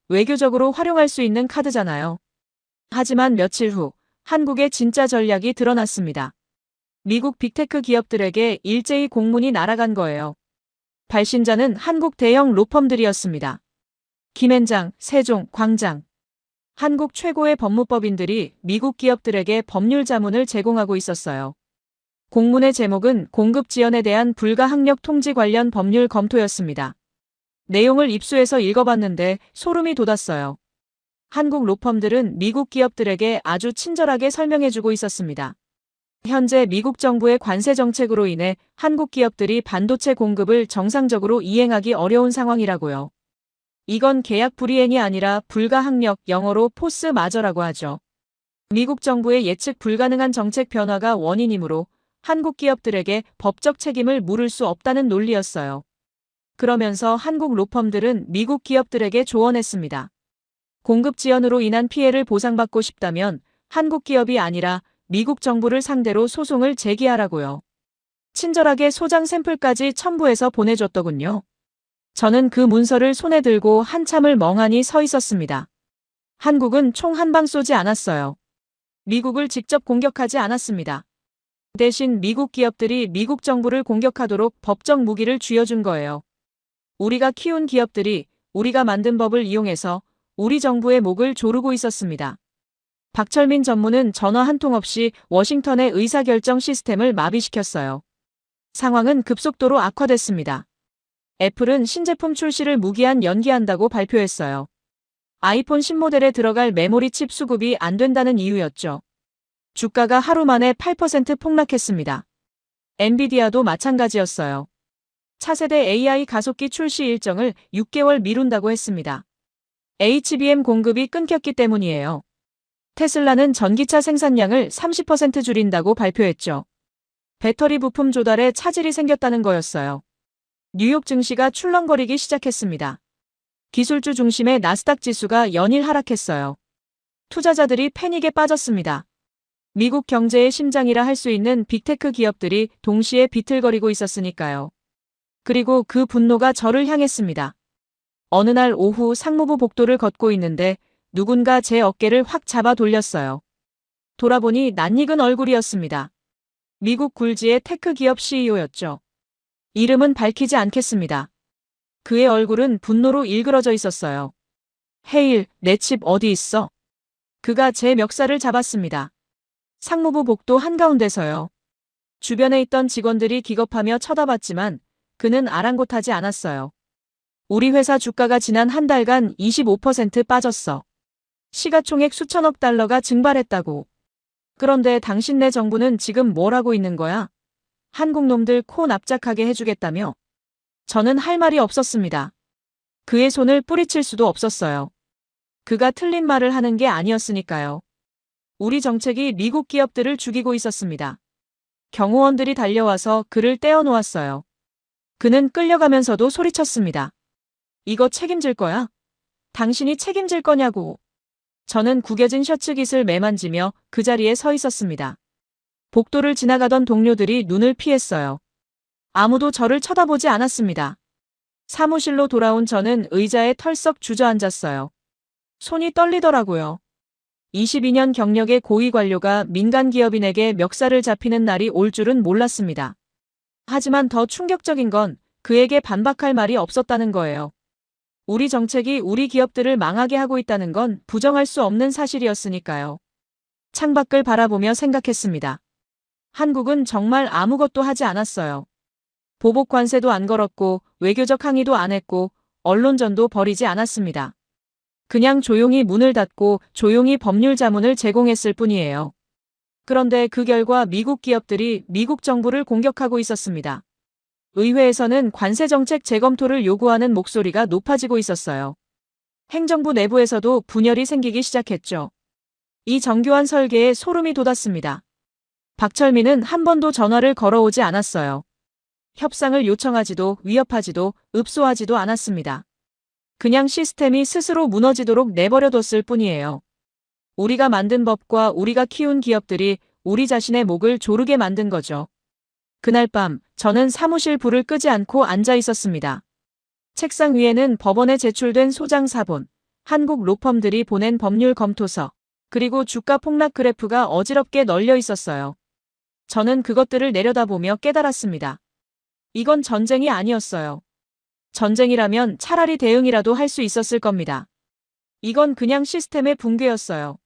Speaker 1: 외교적으로 활용할 수 있는 카드잖아요. 하지만 며칠 후 한국의 진짜 전략이 드러났습니다. 미국 빅테크 기업들에게 일제히 공문이 날아간 거예요. 발신자는 한국 대형 로펌들이었습니다. 김앤장, 세종, 광장. 한국 최고의 법무법인들이 미국 기업들에게 법률 자문을 제공하고 있었어요. 공문의 제목은 공급 지연에 대한 불가항력 통지 관련 법률 검토였습니다. 내용을 입수해서 읽어봤는데 소름이 돋았어요. 한국 로펌들은 미국 기업들에게 아주 친절하게 설명해주고 있었습니다. 현재 미국 정부의 관세 정책으로 인해 한국 기업들이 반도체 공급을 정상적으로 이행하기 어려운 상황이라고요. 이건 계약 불이행이 아니라 불가항력, 영어로 포스 마저라고 하죠. 미국 정부의 예측 불가능한 정책 변화가 원인이므로 한국 기업들에게 법적 책임을 물을 수 없다는 논리였어요. 그러면서 한국 로펌들은 미국 기업들에게 조언했습니다. 공급 지연으로 인한 피해를 보상받고 싶다면 한국 기업이 아니라 미국 정부를 상대로 소송을 제기하라고요. 친절하게 소장 샘플까지 첨부해서 보내줬더군요. 저는 그 문서를 손에 들고 한참을 멍하니 서 있었습니다. 한국은 총 한 방 쏘지 않았어요. 미국을 직접 공격하지 않았습니다. 대신 미국 기업들이 미국 정부를 공격하도록 법적 무기를 쥐어준 거예요. 우리가 키운 기업들이 우리가 만든 법을 이용해서 우리 정부의 목을 조르고 있었습니다. 박철민 전무는 전화 한 통 없이 워싱턴의 의사결정 시스템을 마비시켰어요. 상황은 급속도로 악화됐습니다. 애플은 신제품 출시를 무기한 연기한다고 발표했어요. 아이폰 신모델에 들어갈 메모리 칩 수급이 안 된다는 이유였죠. 주가가 하루 만에 8% 폭락했습니다. 엔비디아도 마찬가지였어요. 차세대 AI 가속기 출시 일정을 6개월 미룬다고 했습니다. HBM 공급이 끊겼기 때문이에요. 테슬라는 전기차 생산량을 30% 줄인다고 발표했죠. 배터리 부품 조달에 차질이 생겼다는 거였어요. 뉴욕 증시가 출렁거리기 시작했습니다. 기술주 중심의 나스닥 지수가 연일 하락했어요. 투자자들이 패닉에 빠졌습니다. 미국 경제의 심장이라 할 수 있는 빅테크 기업들이 동시에 비틀거리고 있었으니까요. 그리고 그 분노가 저를 향했습니다. 어느 날 오후 상무부 복도를 걷고 있는데 누군가 제 어깨를 확 잡아 돌렸어요. 돌아보니 낯익은 얼굴이었습니다. 미국 굴지의 테크 기업 CEO였죠. 이름은 밝히지 않겠습니다. 그의 얼굴은 분노로 일그러져 있었어요. 헤일, 내 칩 어디 있어? 그가 제 멱살을 잡았습니다. 상무부 복도 한가운데서요. 주변에 있던 직원들이 기겁하며 쳐다봤지만 그는 아랑곳하지 않았어요. 우리 회사 주가가 지난 한 달간 25% 빠졌어. 시가총액 수천억 달러가 증발했다고. 그런데 당신네 정부는 지금 뭘 하고 있는 거야? 한국 놈들 코 납작하게 해주겠다며? 저는 할 말이 없었습니다. 그의 손을 뿌리칠 수도 없었어요. 그가 틀린 말을 하는 게 아니었으니까요. 우리 정책이 미국 기업들을 죽이고 있었습니다. 경호원들이 달려와서 그를 떼어놓았어요. 그는 끌려가면서도 소리쳤습니다. 이거 책임질 거야? 당신이 책임질 거냐고. 저는 구겨진 셔츠 깃을 매만지며 그 자리에 서 있었습니다. 복도를 지나가던 동료들이 눈을 피했어요. 아무도 저를 쳐다보지 않았습니다. 사무실로 돌아온 저는 의자에 털썩 주저앉았어요. 손이 떨리더라고요. 22년 경력의 고위 관료가 민간 기업인에게 멱살을 잡히는 날이 올 줄은 몰랐습니다. 하지만 더 충격적인 건 그에게 반박할 말이 없었다는 거예요. 우리 정책이 우리 기업들을 망하게 하고 있다는 건 부정할 수 없는 사실이었으니까요. 창밖을 바라보며 생각했습니다. 한국은 정말 아무것도 하지 않았어요. 보복 관세도 안 걸었고 외교적 항의도 안 했고 언론전도 벌이지 않았습니다. 그냥 조용히 문을 닫고 조용히 법률 자문을 제공했을 뿐이에요. 그런데 그 결과 미국 기업들이 미국 정부를 공격하고 있었습니다. 의회에서는 관세 정책 재검토를 요구하는 목소리가 높아지고 있었어요. 행정부 내부에서도 분열이 생기기 시작했죠. 이 정교한 설계에 소름이 돋았습니다. 박철민은 한 번도 전화를 걸어오지 않았어요. 협상을 요청하지도 위협하지도 읍소하지도 않았습니다. 그냥 시스템이 스스로 무너지도록 내버려뒀을 뿐이에요. 우리가 만든 법과 우리가 키운 기업들이 우리 자신의 목을 조르게 만든 거죠. 그날 밤 저는 사무실 불을 끄지 않고 앉아 있었습니다. 책상 위에는 법원에 제출된 소장 사본, 한국 로펌들이 보낸 법률 검토서, 그리고 주가 폭락 그래프가 어지럽게 널려 있었어요. 저는 그것들을 내려다보며 깨달았습니다. 이건 전쟁이 아니었어요. 전쟁이라면 차라리 대응이라도 할 수 있었을 겁니다. 이건 그냥 시스템의 붕괴였어요.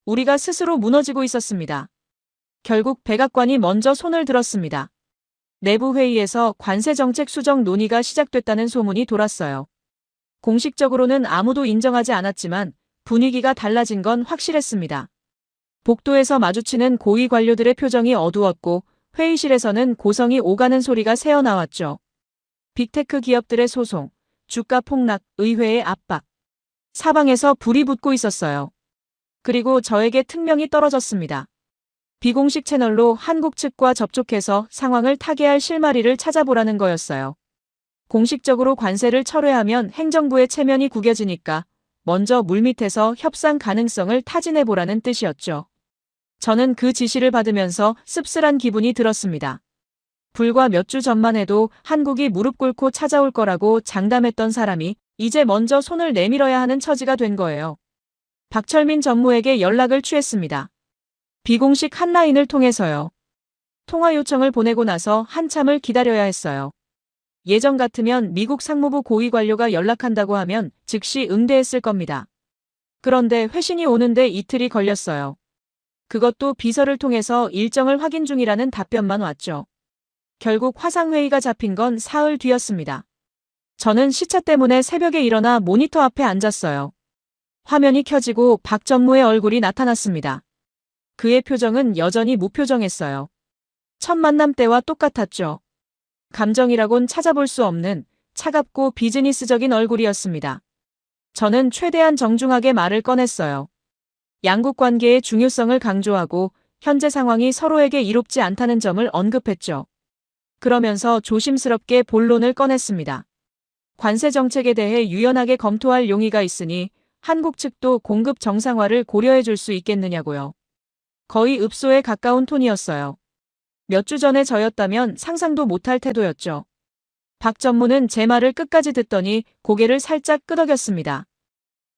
Speaker 1: 우리가 스스로 무너지고 있었습니다. 결국 백악관이 먼저 손을 들었습니다. 내부 회의에서 관세 정책 수정 논의가 시작됐다는 소문이 돌았어요. 공식적으로는 아무도 인정하지 않았지만 분위기가 달라진 건 확실했습니다. 복도에서 마주치는 고위 관료들의 표정이 어두웠고 회의실에서는 고성이 오가는 소리가 새어나왔죠. 빅테크 기업들의 소송, 주가 폭락, 의회의 압박. 사방에서 불이 붙고 있었어요. 그리고 저에게 특명이 떨어졌습니다. 비공식 채널로 한국 측과 접촉해서 상황을 타개할 실마리를 찾아보라는 거였어요. 공식적으로 관세를 철회하면 행정부의 체면이 구겨지니까 먼저 물밑에서 협상 가능성을 타진해보라는 뜻이었죠. 저는 그 지시를 받으면서 씁쓸한 기분이 들었습니다. 불과 몇 주 전만 해도 한국이 무릎 꿇고 찾아올 거라고 장담했던 사람이 이제 먼저 손을 내밀어야 하는 처지가 된 거예요. 박철민 전무에게 연락을 취했습니다. 비공식 핫라인을 통해서요. 통화 요청을 보내고 나서 한참을 기다려야 했어요. 예전 같으면 미국 상무부 고위 관료가 연락한다고 하면 즉시 응대했을 겁니다. 그런데 회신이 오는데 이틀이 걸렸어요. 그것도 비서를 통해서 일정을 확인 중이라는 답변만 왔죠. 결국 화상회의가 잡힌 건 사흘 뒤였습니다. 저는 시차 때문에 새벽에 일어나 모니터 앞에 앉았어요. 화면이 켜지고 박 전무의 얼굴이 나타났습니다. 그의 표정은 여전히 무표정했어요. 첫 만남 때와 똑같았죠. 감정이라곤 찾아볼 수 없는 차갑고 비즈니스적인 얼굴이었습니다. 저는 최대한 정중하게 말을 꺼냈어요. 양국 관계의 중요성을 강조하고 현재 상황이 서로에게 이롭지 않다는 점을 언급했죠. 그러면서 조심스럽게 본론을 꺼냈습니다. 관세 정책에 대해 유연하게 검토할 용의가 있으니 한국 측도 공급 정상화를 고려해 줄 수 있겠느냐고요. 거의 읍소에 가까운 톤이었어요. 몇 주 전에 저였다면 상상도 못할 태도였죠. 박 전무는 제 말을 끝까지 듣더니 고개를 살짝 끄덕였습니다.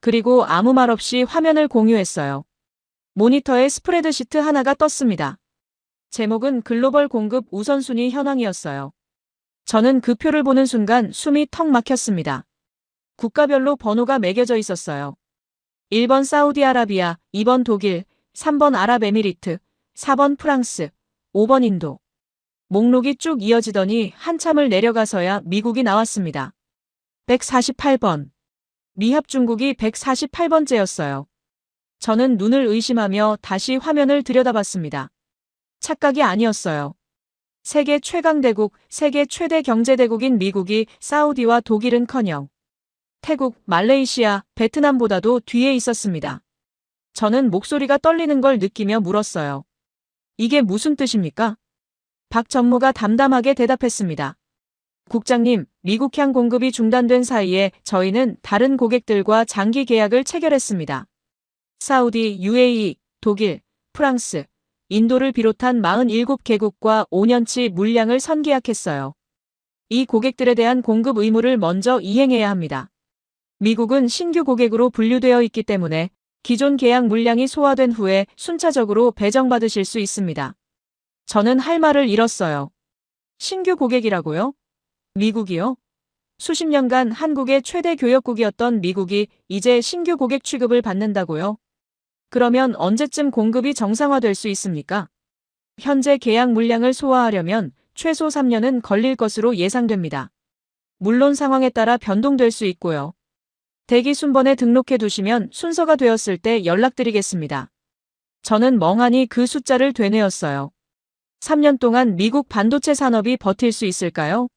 Speaker 1: 그리고 아무 말 없이 화면을 공유했어요. 모니터에 스프레드시트 하나가 떴습니다. 제목은 글로벌 공급 우선순위 현황이었어요. 저는 그 표를 보는 순간 숨이 턱 막혔습니다. 국가별로 번호가 매겨져 있었어요. 1번 사우디아라비아, 2번 독일, 3번 아랍에미리트, 4번 프랑스, 5번 인도. 목록이 쭉 이어지더니 한참을 내려가서야 미국이 나왔습니다. 148번. 미합 중국이 148번째였어요. 저는 눈을 의심하며 다시 화면을 들여다봤습니다. 착각이 아니었어요. 세계 최강대국, 세계 최대 경제대국인 미국이 사우디와 독일은커녕 태국, 말레이시아, 베트남보다도 뒤에 있었습니다. 저는 목소리가 떨리는 걸 느끼며 물었어요. 이게 무슨 뜻입니까? 박 전무가 담담하게 대답했습니다. 국장님, 미국향 공급이 중단된 사이에 저희는 다른 고객들과 장기 계약을 체결했습니다. 사우디, UAE, 독일, 프랑스, 인도를 비롯한 47개국과 5년치 물량을 선계약했어요. 이 고객들에 대한 공급 의무를 먼저 이행해야 합니다. 미국은 신규 고객으로 분류되어 있기 때문에 기존 계약 물량이 소화된 후에 순차적으로 배정받으실 수 있습니다. 저는 할 말을 잃었어요. 신규 고객이라고요? 미국이요? 수십 년간 한국의 최대 교역국이었던 미국이 이제 신규 고객 취급을 받는다고요? 그러면 언제쯤 공급이 정상화될 수 있습니까? 현재 계약 물량을 소화하려면 최소 3년은 걸릴 것으로 예상됩니다. 물론 상황에 따라 변동될 수 있고요. 대기 순번에 등록해 두시면 순서가 되었을 때 연락드리겠습니다. 저는 멍하니 그 숫자를 되뇌었어요. 3년 동안 미국 반도체 산업이 버틸 수 있을까요?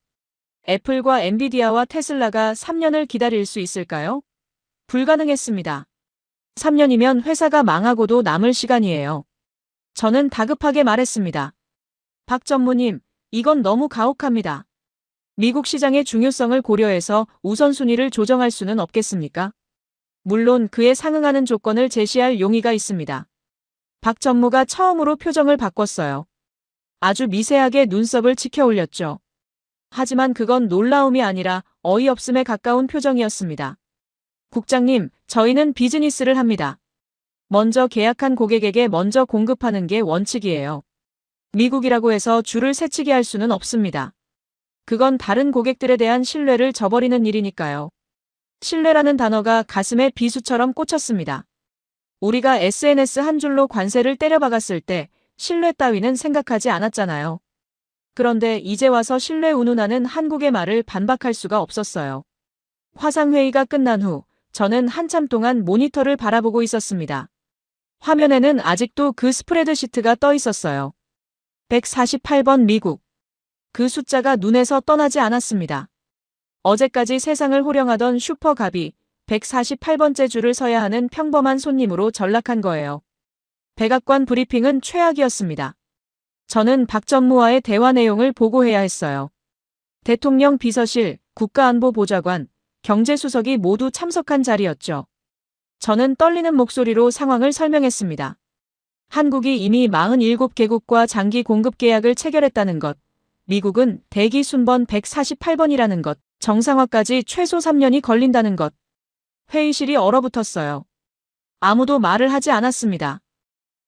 Speaker 1: 애플과 엔비디아와 테슬라가 3년을 기다릴 수 있을까요? 불가능했습니다. 3년이면 회사가 망하고도 남을 시간이에요. 저는 다급하게 말했습니다. 박 전무님, 이건 너무 가혹합니다. 미국 시장의 중요성을 고려해서 우선순위를 조정할 수는 없겠습니까? 물론 그에 상응하는 조건을 제시할 용의가 있습니다. 박 전무가 처음으로 표정을 바꿨어요. 아주 미세하게 눈썹을 치켜 올렸죠. 하지만 그건 놀라움이 아니라 어이없음에 가까운 표정이었습니다. 국장님, 저희는 비즈니스를 합니다. 먼저 계약한 고객에게 먼저 공급하는 게 원칙이에요. 미국이라고 해서 줄을 새치게 할 수는 없습니다. 그건 다른 고객들에 대한 신뢰를 저버리는 일이니까요. 신뢰라는 단어가 가슴에 비수처럼 꽂혔습니다. 우리가 SNS 한 줄로 관세를 때려박았을 때 신뢰 따위는 생각하지 않았잖아요. 그런데 이제 와서 신뢰 운운하는 한국의 말을 반박할 수가 없었어요. 화상회의가 끝난 후 저는 한참 동안 모니터를 바라보고 있었습니다. 화면에는 아직도 그 스프레드시트가 떠 있었어요. 148번 미국. 그 숫자가 눈에서 떠나지 않았습니다. 어제까지 세상을 호령하던 슈퍼갑이 148번째 줄을 서야 하는 평범한 손님으로 전락한 거예요. 백악관 브리핑은 최악이었습니다. 저는 박 전무와의 대화 내용을 보고해야 했어요. 대통령 비서실, 국가안보보좌관, 경제수석이 모두 참석한 자리였죠. 저는 떨리는 목소리로 상황을 설명했습니다. 한국이 이미 47개국과 장기 공급 계약을 체결했다는 것, 미국은 대기 순번 148번이라는 것, 정상화까지 최소 3년이 걸린다는 것. 회의실이 얼어붙었어요. 아무도 말을 하지 않았습니다.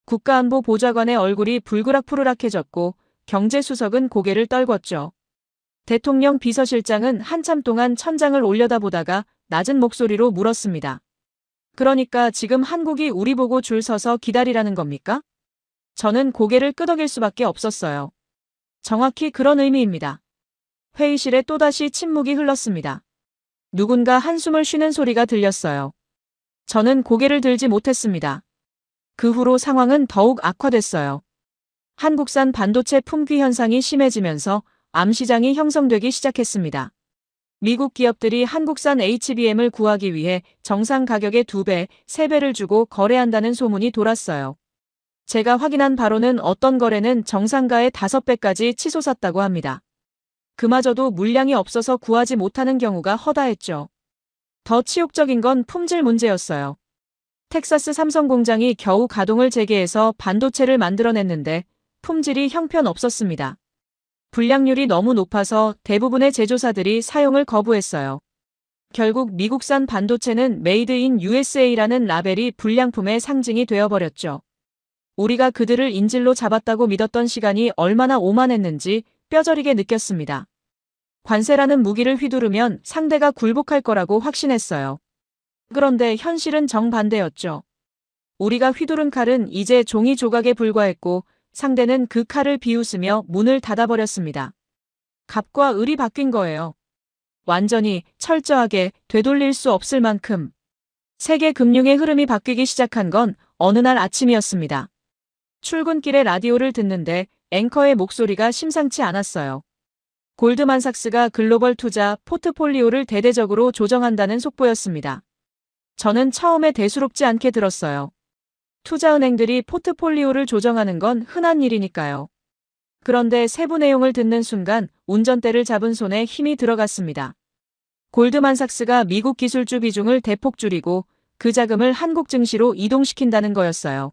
Speaker 1: 국가안보보좌관의 얼굴이 불그락푸르락해졌고 경제수석은 고개를 떨궜죠. 대통령 비서실장은 한참 동안 천장을 올려다보다가 낮은 목소리로 물었습니다. 그러니까 지금 한국이 우리 보고 줄 서서 기다리라는 겁니까? 저는 고개를 끄덕일 수밖에 없었어요. 정확히 그런 의미입니다. 회의실에 또다시 침묵이 흘렀습니다. 누군가 한숨을 쉬는 소리가 들렸어요. 저는 고개를 들지 못했습니다. 그 후로 상황은 더욱 악화됐어요. 한국산 반도체 품귀 현상이 심해지면서 암시장이 형성되기 시작했습니다. 미국 기업들이 한국산 HBM을 구하기 위해 정상 가격의 2배, 3배를 주고 거래한다는 소문이 돌았어요. 제가 확인한 바로는 어떤 거래는 정상가의 5배까지 치솟았다고 합니다. 그마저도 물량이 없어서 구하지 못하는 경우가 허다했죠. 더 치욕적인 건 품질 문제였어요. 텍사스 삼성 공장이 겨우 가동을 재개해서 반도체를 만들어냈는데 품질이 형편없었습니다. 불량률이 너무 높아서 대부분의 제조사들이 사용을 거부했어요. 결국 미국산 반도체는 메이드 인 USA라는 라벨이 불량품의 상징이 되어버렸죠. 우리가 그들을 인질로 잡았다고 믿었던 시간이 얼마나 오만했는지 뼈저리게 느꼈습니다. 관세라는 무기를 휘두르면 상대가 굴복할 거라고 확신했어요. 그런데 현실은 정반대였죠. 우리가 휘두른 칼은 이제 종이 조각에 불과했고 상대는 그 칼을 비웃으며 문을 닫아버렸습니다. 갑과 을이 바뀐 거예요. 완전히 철저하게 되돌릴 수 없을 만큼. 세계 금융의 흐름이 바뀌기 시작한 건 어느 날 아침이었습니다. 출근길에 라디오를 듣는데 앵커의 목소리가 심상치 않았어요. 골드만삭스가 글로벌 투자 포트폴리오를 대대적으로 조정한다는 속보였습니다. 저는 처음에 대수롭지 않게 들었어요. 투자은행들이 포트폴리오를 조정하는 건 흔한 일이니까요. 그런데 세부 내용을 듣는 순간 운전대를 잡은 손에 힘이 들어갔습니다. 골드만삭스가 미국 기술주 비중을 대폭 줄이고 그 자금을 한국 증시로 이동시킨다는 거였어요.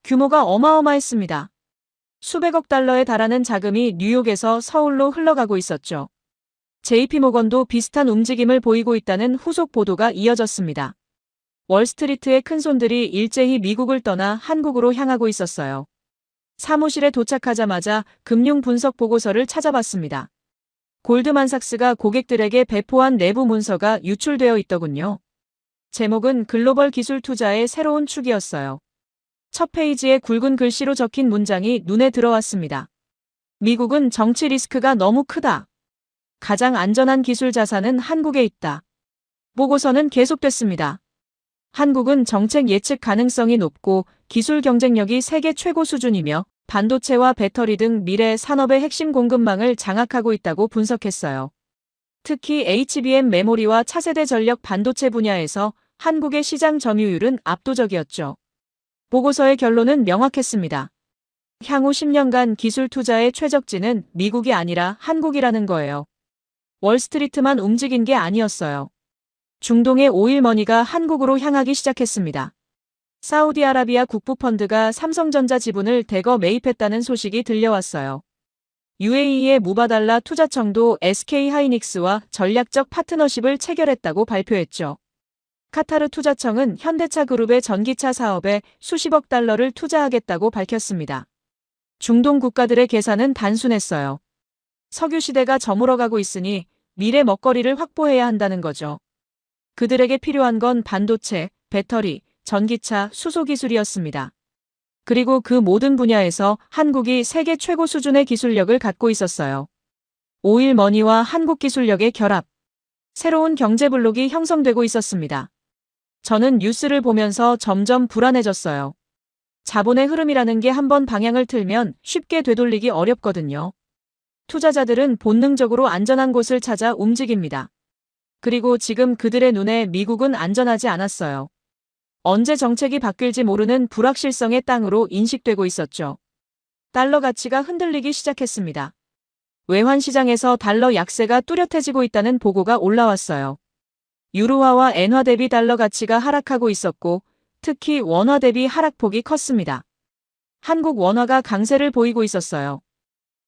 Speaker 1: 규모가 어마어마했습니다. 수백억 달러에 달하는 자금이 뉴욕에서 서울로 흘러가고 있었죠. JP모건도 비슷한 움직임을 보이고 있다는 후속 보도가 이어졌습니다. 월스트리트의 큰손들이 일제히 미국을 떠나 한국으로 향하고 있었어요. 사무실에 도착하자마자 금융 분석 보고서를 찾아봤습니다. 골드만삭스가 고객들에게 배포한 내부 문서가 유출되어 있더군요. 제목은 글로벌 기술 투자의 새로운 축이었어요. 첫 페이지에 굵은 글씨로 적힌 문장이 눈에 들어왔습니다. 미국은 정치 리스크가 너무 크다. 가장 안전한 기술 자산은 한국에 있다. 보고서는 계속됐습니다. 한국은 정책 예측 가능성이 높고 기술 경쟁력이 세계 최고 수준이며 반도체와 배터리 등 미래 산업의 핵심 공급망을 장악하고 있다고 분석했어요. 특히 HBM 메모리와 차세대 전력 반도체 분야에서 한국의 시장 점유율은 압도적이었죠. 보고서의 결론은 명확했습니다. 향후 10년간 기술 투자의 최적지는 미국이 아니라 한국이라는 거예요. 월스트리트만 움직인 게 아니었어요. 중동의 오일머니가 한국으로 향하기 시작했습니다. 사우디아라비아 국부펀드가 삼성전자 지분을 대거 매입했다는 소식이 들려왔어요. UAE의 무바달라 투자청도 SK하이닉스와 전략적 파트너십을 체결했다고 발표했죠. 카타르 투자청은 현대차 그룹의 전기차 사업에 수십억 달러를 투자하겠다고 밝혔습니다. 중동 국가들의 계산은 단순했어요. 석유 시대가 저물어가고 있으니 미래 먹거리를 확보해야 한다는 거죠. 그들에게 필요한 건 반도체, 배터리, 전기차, 수소 기술이었습니다. 그리고 그 모든 분야에서 한국이 세계 최고 수준의 기술력을 갖고 있었어요. 오일머니와 한국 기술력의 결합. 새로운 경제 블록이 형성되고 있었습니다. 저는 뉴스를 보면서 점점 불안해졌어요. 자본의 흐름이라는 게 한번 방향을 틀면 쉽게 되돌리기 어렵거든요. 투자자들은 본능적으로 안전한 곳을 찾아 움직입니다. 그리고 지금 그들의 눈에 미국은 안전하지 않았어요. 언제 정책이 바뀔지 모르는 불확실성의 땅으로 인식되고 있었죠. 달러 가치가 흔들리기 시작했습니다. 외환시장에서 달러 약세가 뚜렷해지고 있다는 보고가 올라왔어요. 유로화와 엔화 대비 달러 가치가 하락하고 있었고, 특히 원화 대비 하락폭이 컸습니다. 한국 원화가 강세를 보이고 있었어요.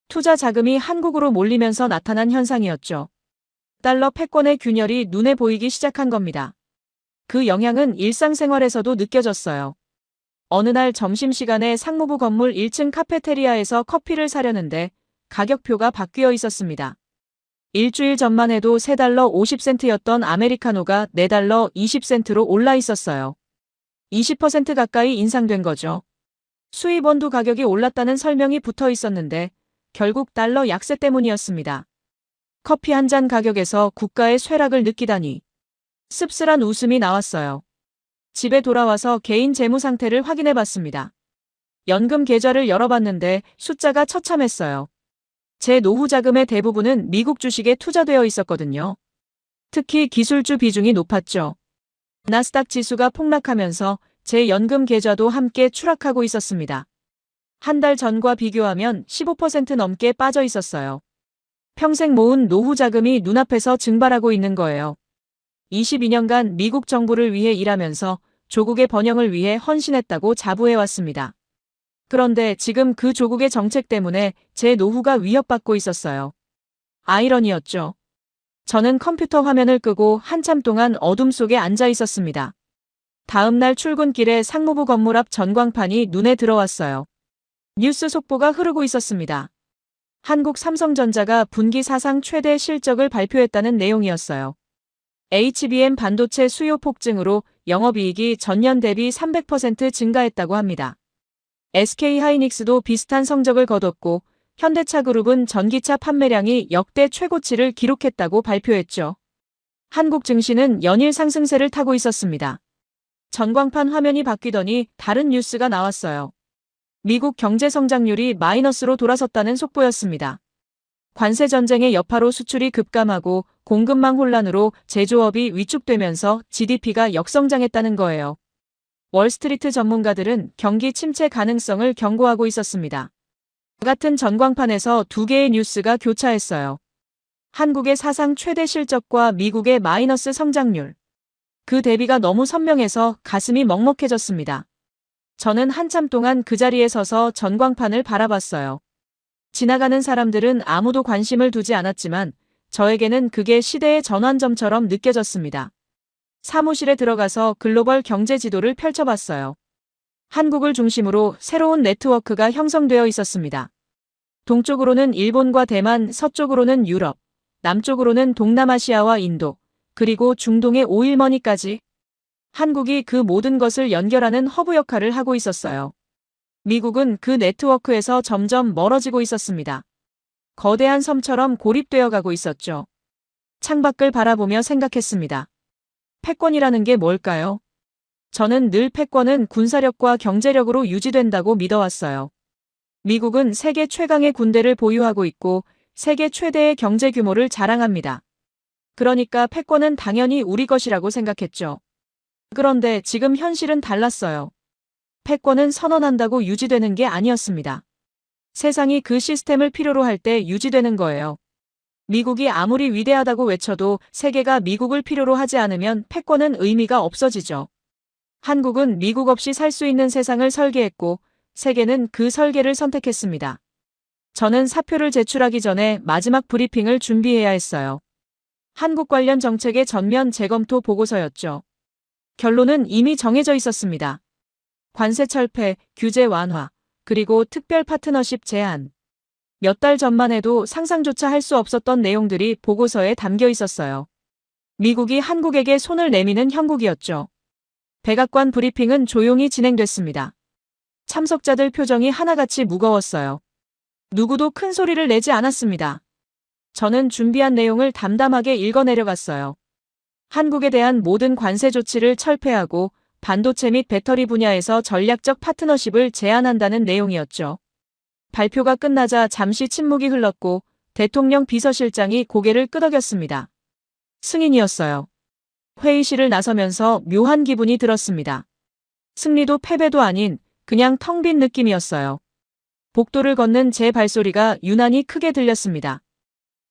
Speaker 1: 투자 자금이 한국으로 몰리면서 나타난 현상이었죠. 달러 패권의 균열이 눈에 보이기 시작한 겁니다. 그 영향은 일상생활에서도 느껴졌어요. 어느 날 점심시간에 상무부 건물 1층 카페테리아에서 커피를 사려는데 가격표가 바뀌어 있었습니다. 일주일 전만 해도 3달러 50센트였던 아메리카노가 4달러 20센트로 올라 있었어요. 20% 가까이 인상된 거죠. 수입원두 가격이 올랐다는 설명이 붙어 있었는데 결국 달러 약세 때문이었습니다. 커피 한 잔 가격에서 국가의 쇠락을 느끼다니. 씁쓸한 웃음이 나왔어요. 집에 돌아와서 개인 재무 상태를 확인해 봤습니다. 연금 계좌를 열어봤는데 숫자가 처참했어요. 제 노후 자금의 대부분은 미국 주식에 투자되어 있었거든요. 특히 기술주 비중이 높았죠. 나스닥 지수가 폭락하면서 제 연금 계좌도 함께 추락하고 있었습니다. 한 달 전과 비교하면 15% 넘게 빠져 있었어요. 평생 모은 노후 자금이 눈앞에서 증발하고 있는 거예요. 22년간 미국 정부를 위해 일하면서 조국의 번영을 위해 헌신했다고 자부해왔습니다. 그런데 지금 그 조국의 정책 때문에 제 노후가 위협받고 있었어요. 아이러니였죠. 저는 컴퓨터 화면을 끄고 한참 동안 어둠 속에 앉아 있었습니다. 다음 날 출근길에 상무부 건물 앞 전광판이 눈에 들어왔어요. 뉴스 속보가 흐르고 있었습니다. 한국 삼성전자가 분기 사상 최대 실적을 발표했다는 내용이었어요. HBM 반도체 수요 폭증으로 영업이익이 전년 대비 300% 증가했다고 합니다. SK하이닉스도 비슷한 성적을 거뒀고 현대차 그룹은 전기차 판매량이 역대 최고치를 기록했다고 발표했죠. 한국 증시는 연일 상승세를 타고 있었습니다. 전광판 화면이 바뀌더니 다른 뉴스가 나왔어요. 미국 경제 성장률이 마이너스로 돌아섰다는 속보였습니다. 관세 전쟁의 여파로 수출이 급감하고 공급망 혼란으로 제조업이 위축되면서 GDP가 역성장했다는 거예요. 월스트리트 전문가들은 경기 침체 가능성을 경고하고 있었습니다. 같은 전광판에서 두 개의 뉴스가 교차했어요. 한국의 사상 최대 실적과 미국의 마이너스 성장률. 그 대비가 너무 선명해서 가슴이 먹먹해졌습니다. 저는 한참 동안 그 자리에 서서 전광판을 바라봤어요. 지나가는 사람들은 아무도 관심을 두지 않았지만 저에게는 그게 시대의 전환점처럼 느껴졌습니다. 사무실에 들어가서 글로벌 경제 지도를 펼쳐봤어요. 한국을 중심으로 새로운 네트워크가 형성되어 있었습니다. 동쪽으로는 일본과 대만, 서쪽으로는 유럽, 남쪽으로는 동남아시아와 인도, 그리고 중동의 오일머니까지. 한국이 그 모든 것을 연결하는 허브 역할을 하고 있었어요. 미국은 그 네트워크에서 점점 멀어지고 있었습니다. 거대한 섬처럼 고립되어 가고 있었죠. 창밖을 바라보며 생각했습니다. 패권이라는 게 뭘까요? 저는 늘 패권은 군사력과 경제력으로 유지된다고 믿어왔어요. 미국은 세계 최강의 군대를 보유하고 있고 세계 최대의 경제 규모를 자랑합니다. 그러니까 패권은 당연히 우리 것이라고 생각했죠. 그런데 지금 현실은 달랐어요. 패권은 선언한다고 유지되는 게 아니었습니다. 세상이 그 시스템을 필요로 할 때 유지되는 거예요. 미국이 아무리 위대하다고 외쳐도 세계가 미국을 필요로 하지 않으면 패권은 의미가 없어지죠. 한국은 미국 없이 살 수 있는 세상을 설계했고 세계는 그 설계를 선택했습니다. 저는 사표를 제출하기 전에 마지막 브리핑을 준비해야 했어요. 한국 관련 정책의 전면 재검토 보고서였죠. 결론은 이미 정해져 있었습니다. 관세 철폐, 규제 완화, 그리고 특별 파트너십 제한. 몇 달 전만 해도 상상조차 할 수 없었던 내용들이 보고서에 담겨 있었어요. 미국이 한국에게 손을 내미는 형국이었죠. 백악관 브리핑은 조용히 진행됐습니다. 참석자들 표정이 하나같이 무거웠어요. 누구도 큰 소리를 내지 않았습니다. 저는 준비한 내용을 담담하게 읽어내려갔어요. 한국에 대한 모든 관세 조치를 철폐하고 반도체 및 배터리 분야에서 전략적 파트너십을 제안한다는 내용이었죠. 발표가 끝나자 잠시 침묵이 흘렀고 대통령 비서실장이 고개를 끄덕였습니다. 승인이었어요. 회의실을 나서면서 묘한 기분이 들었습니다. 승리도 패배도 아닌 그냥 텅 빈 느낌이었어요. 복도를 걷는 제 발소리가 유난히 크게 들렸습니다.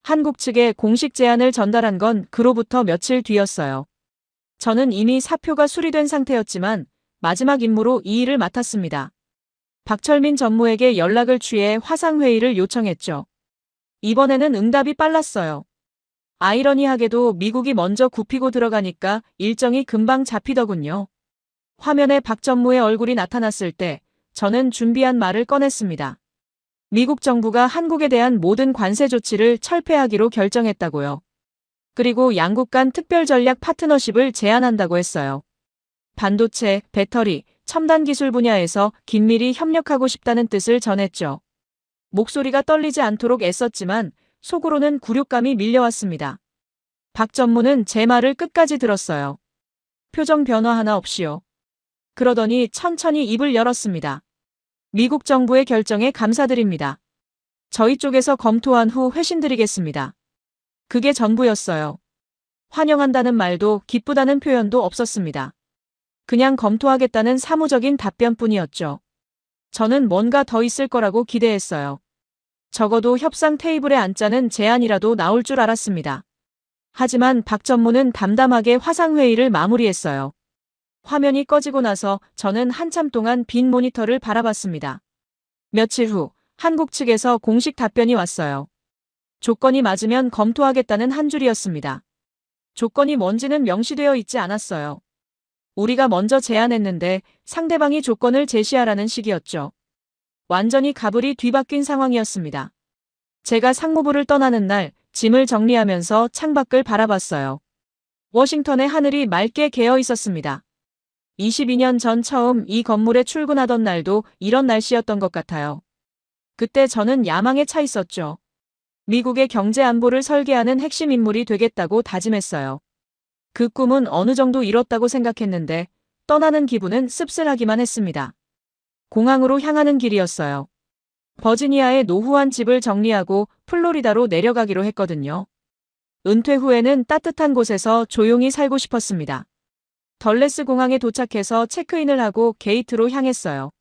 Speaker 1: 한국 측에 공식 제안을 전달한 건 그로부터 며칠 뒤였어요. 저는 이미 사표가 수리된 상태였지만 마지막 임무로 이 일을 맡았습니다. 박철민 전무에게 연락을 취해 화상회의를 요청했죠. 이번에는 응답이 빨랐어요. 아이러니하게도 미국이 먼저 굽히고 들어가니까 일정이 금방 잡히더군요. 화면에 박 전무의 얼굴이 나타났을 때 저는 준비한 말을 꺼냈습니다. 미국 정부가 한국에 대한 모든 관세 조치를 철폐하기로 결정했다고요. 그리고 양국 간 특별 전략 파트너십을 제안한다고 했어요. 반도체, 배터리, 첨단 기술 분야에서 긴밀히 협력하고 싶다는 뜻을 전했죠. 목소리가 떨리지 않도록 애썼지만 속으로는 굴욕감이 밀려왔습니다. 박 전무는 제 말을 끝까지 들었어요. 표정 변화 하나 없이요. 그러더니 천천히 입을 열었습니다. 미국 정부의 결정에 감사드립니다. 저희 쪽에서 검토한 후 회신드리겠습니다. 그게 전부였어요. 환영한다는 말도 기쁘다는 표현도 없었습니다. 그냥 검토하겠다는 사무적인 답변뿐이었죠. 저는 뭔가 더 있을 거라고 기대했어요. 적어도 협상 테이블에 앉자는 제안이라도 나올 줄 알았습니다. 하지만 박 전무는 담담하게 화상회의를 마무리했어요. 화면이 꺼지고 나서 저는 한참 동안 빈 모니터를 바라봤습니다. 며칠 후 한국 측에서 공식 답변이 왔어요. 조건이 맞으면 검토하겠다는 한 줄이었습니다. 조건이 뭔지는 명시되어 있지 않았어요. 우리가 먼저 제안했는데 상대방이 조건을 제시하라는 식이었죠. 완전히 가불이 뒤바뀐 상황이었습니다. 제가 상무부를 떠나는 날 짐을 정리하면서 창밖을 바라봤어요. 워싱턴의 하늘이 맑게 개어 있었습니다. 22년 전 처음 이 건물에 출근하던 날도 이런 날씨였던 것 같아요. 그때 저는 야망에 차 있었죠. 미국의 경제 안보를 설계하는 핵심 인물이 되겠다고 다짐했어요. 그 꿈은 어느 정도 이뤘다고 생각했는데 떠나는 기분은 씁쓸하기만 했습니다. 공항으로 향하는 길이었어요. 버지니아의 노후한 집을 정리하고 플로리다로 내려가기로 했거든요. 은퇴 후에는 따뜻한 곳에서 조용히 살고 싶었습니다. 덜레스 공항에 도착해서 체크인을 하고 게이트로 향했어요.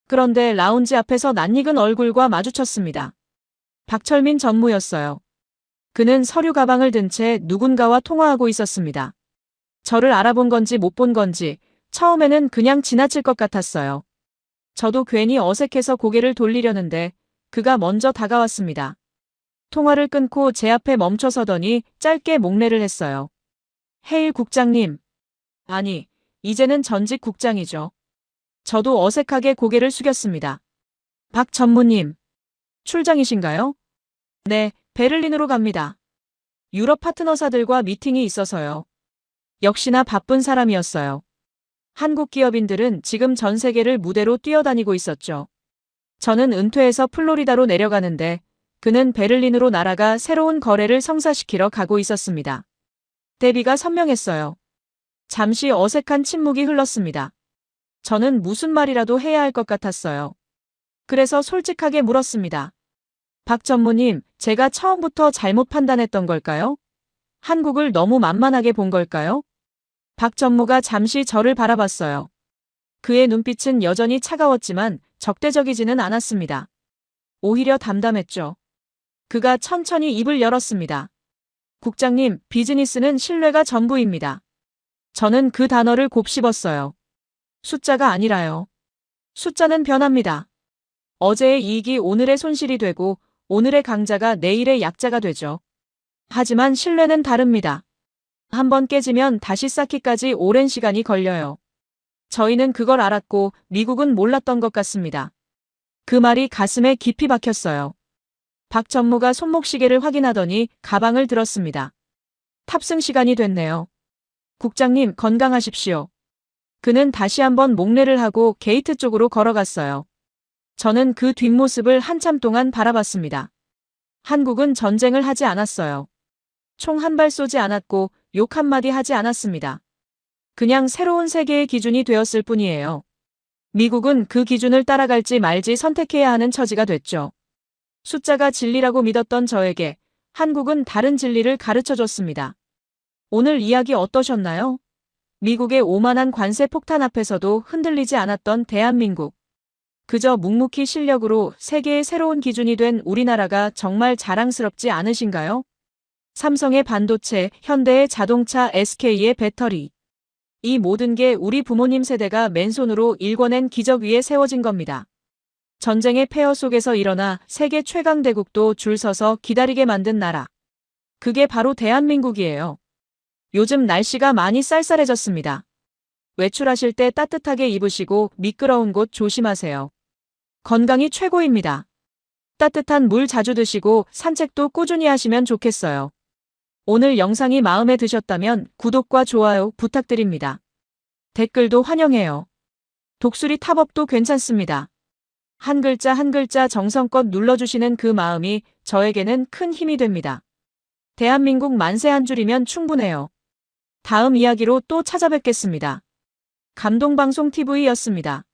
Speaker 1: 그런데 라운지 앞에서 낯익은 얼굴과 마주쳤습니다. 박철민 전무였어요. 그는 서류 가방을 든 채 누군가와 통화하고 있었습니다. 저를 알아본 건지 못 본 건지 처음에는 그냥 지나칠 것 같았어요. 저도 괜히 어색해서 고개를 돌리려는데 그가 먼저 다가왔습니다. 통화를 끊고 제 앞에 멈춰서더니 짧게 목례를 했어요. 헤일 국장님. 아니, 이제는 전직 국장이죠. 저도 어색하게 고개를 숙였습니다. 박 전무님. 출장이신가요? 네, 베를린으로 갑니다. 유럽 파트너사들과 미팅이 있어서요. 역시나 바쁜 사람이었어요. 한국 기업인들은 지금 전 세계를 무대로 뛰어다니고 있었죠. 저는 은퇴해서 플로리다로 내려가는데 그는 베를린으로 날아가 새로운 거래를 성사시키러 가고 있었습니다. 대비가 선명했어요. 잠시 어색한 침묵이 흘렀습니다. 저는 무슨 말이라도 해야 할 것 같았어요. 그래서 솔직하게 물었습니다. 박 전무님, 제가 처음부터 잘못 판단했던 걸까요? 한국을 너무 만만하게 본 걸까요? 박 전무가 잠시 저를 바라봤어요. 그의 눈빛은 여전히 차가웠지만 적대적이지는 않았습니다. 오히려 담담했죠. 그가 천천히 입을 열었습니다. 국장님, 비즈니스는 신뢰가 전부입니다. 저는 그 단어를 곱씹었어요. 숫자가 아니라요. 숫자는 변합니다. 어제의 이익이 오늘의 손실이 되고 오늘의 강자가 내일의 약자가 되죠. 하지만 신뢰는 다릅니다. 한번 깨지면 다시 쌓기까지 오랜 시간이 걸려요. 저희는 그걸 알았고 미국은 몰랐던 것 같습니다. 그 말이 가슴에 깊이 박혔어요. 박 전무가 손목시계를 확인하더니 가방을 들었습니다. 탑승 시간이 됐네요. 국장님, 건강하십시오. 그는 다시 한번 목례를 하고 게이트 쪽으로 걸어갔어요. 저는 그 뒷모습을 한참 동안 바라봤습니다. 한국은 전쟁을 하지 않았어요. 총 한 발 쏘지 않았고 욕 한마디 하지 않았습니다. 그냥 새로운 세계의 기준이 되었을 뿐이에요. 미국은 그 기준을 따라갈지 말지 선택해야 하는 처지가 됐죠. 숫자가 진리라고 믿었던 저에게 한국은 다른 진리를 가르쳐줬습니다. 오늘 이야기 어떠셨나요? 미국의 오만한 관세 폭탄 앞에서도 흔들리지 않았던 대한민국. 그저 묵묵히 실력으로 세계의 새로운 기준이 된 우리나라가 정말 자랑스럽지 않으신가요? 삼성의 반도체, 현대의 자동차, SK의 배터리. 이 모든 게 우리 부모님 세대가 맨손으로 일궈낸 기적 위에 세워진 겁니다. 전쟁의 폐허 속에서 일어나 세계 최강 대국도 줄 서서 기다리게 만든 나라. 그게 바로 대한민국이에요. 요즘 날씨가 많이 쌀쌀해졌습니다. 외출하실 때 따뜻하게 입으시고 미끄러운 곳 조심하세요. 건강이 최고입니다. 따뜻한 물 자주 드시고 산책도 꾸준히 하시면 좋겠어요. 오늘 영상이 마음에 드셨다면 구독과 좋아요 부탁드립니다. 댓글도 환영해요. 독수리 탑업도 괜찮습니다. 한 글자 한 글자 정성껏 눌러주시는 그 마음이 저에게는 큰 힘이 됩니다. 대한민국 만세 한 줄이면 충분해요. 다음 이야기로 또 찾아뵙겠습니다. 감동방송TV였습니다.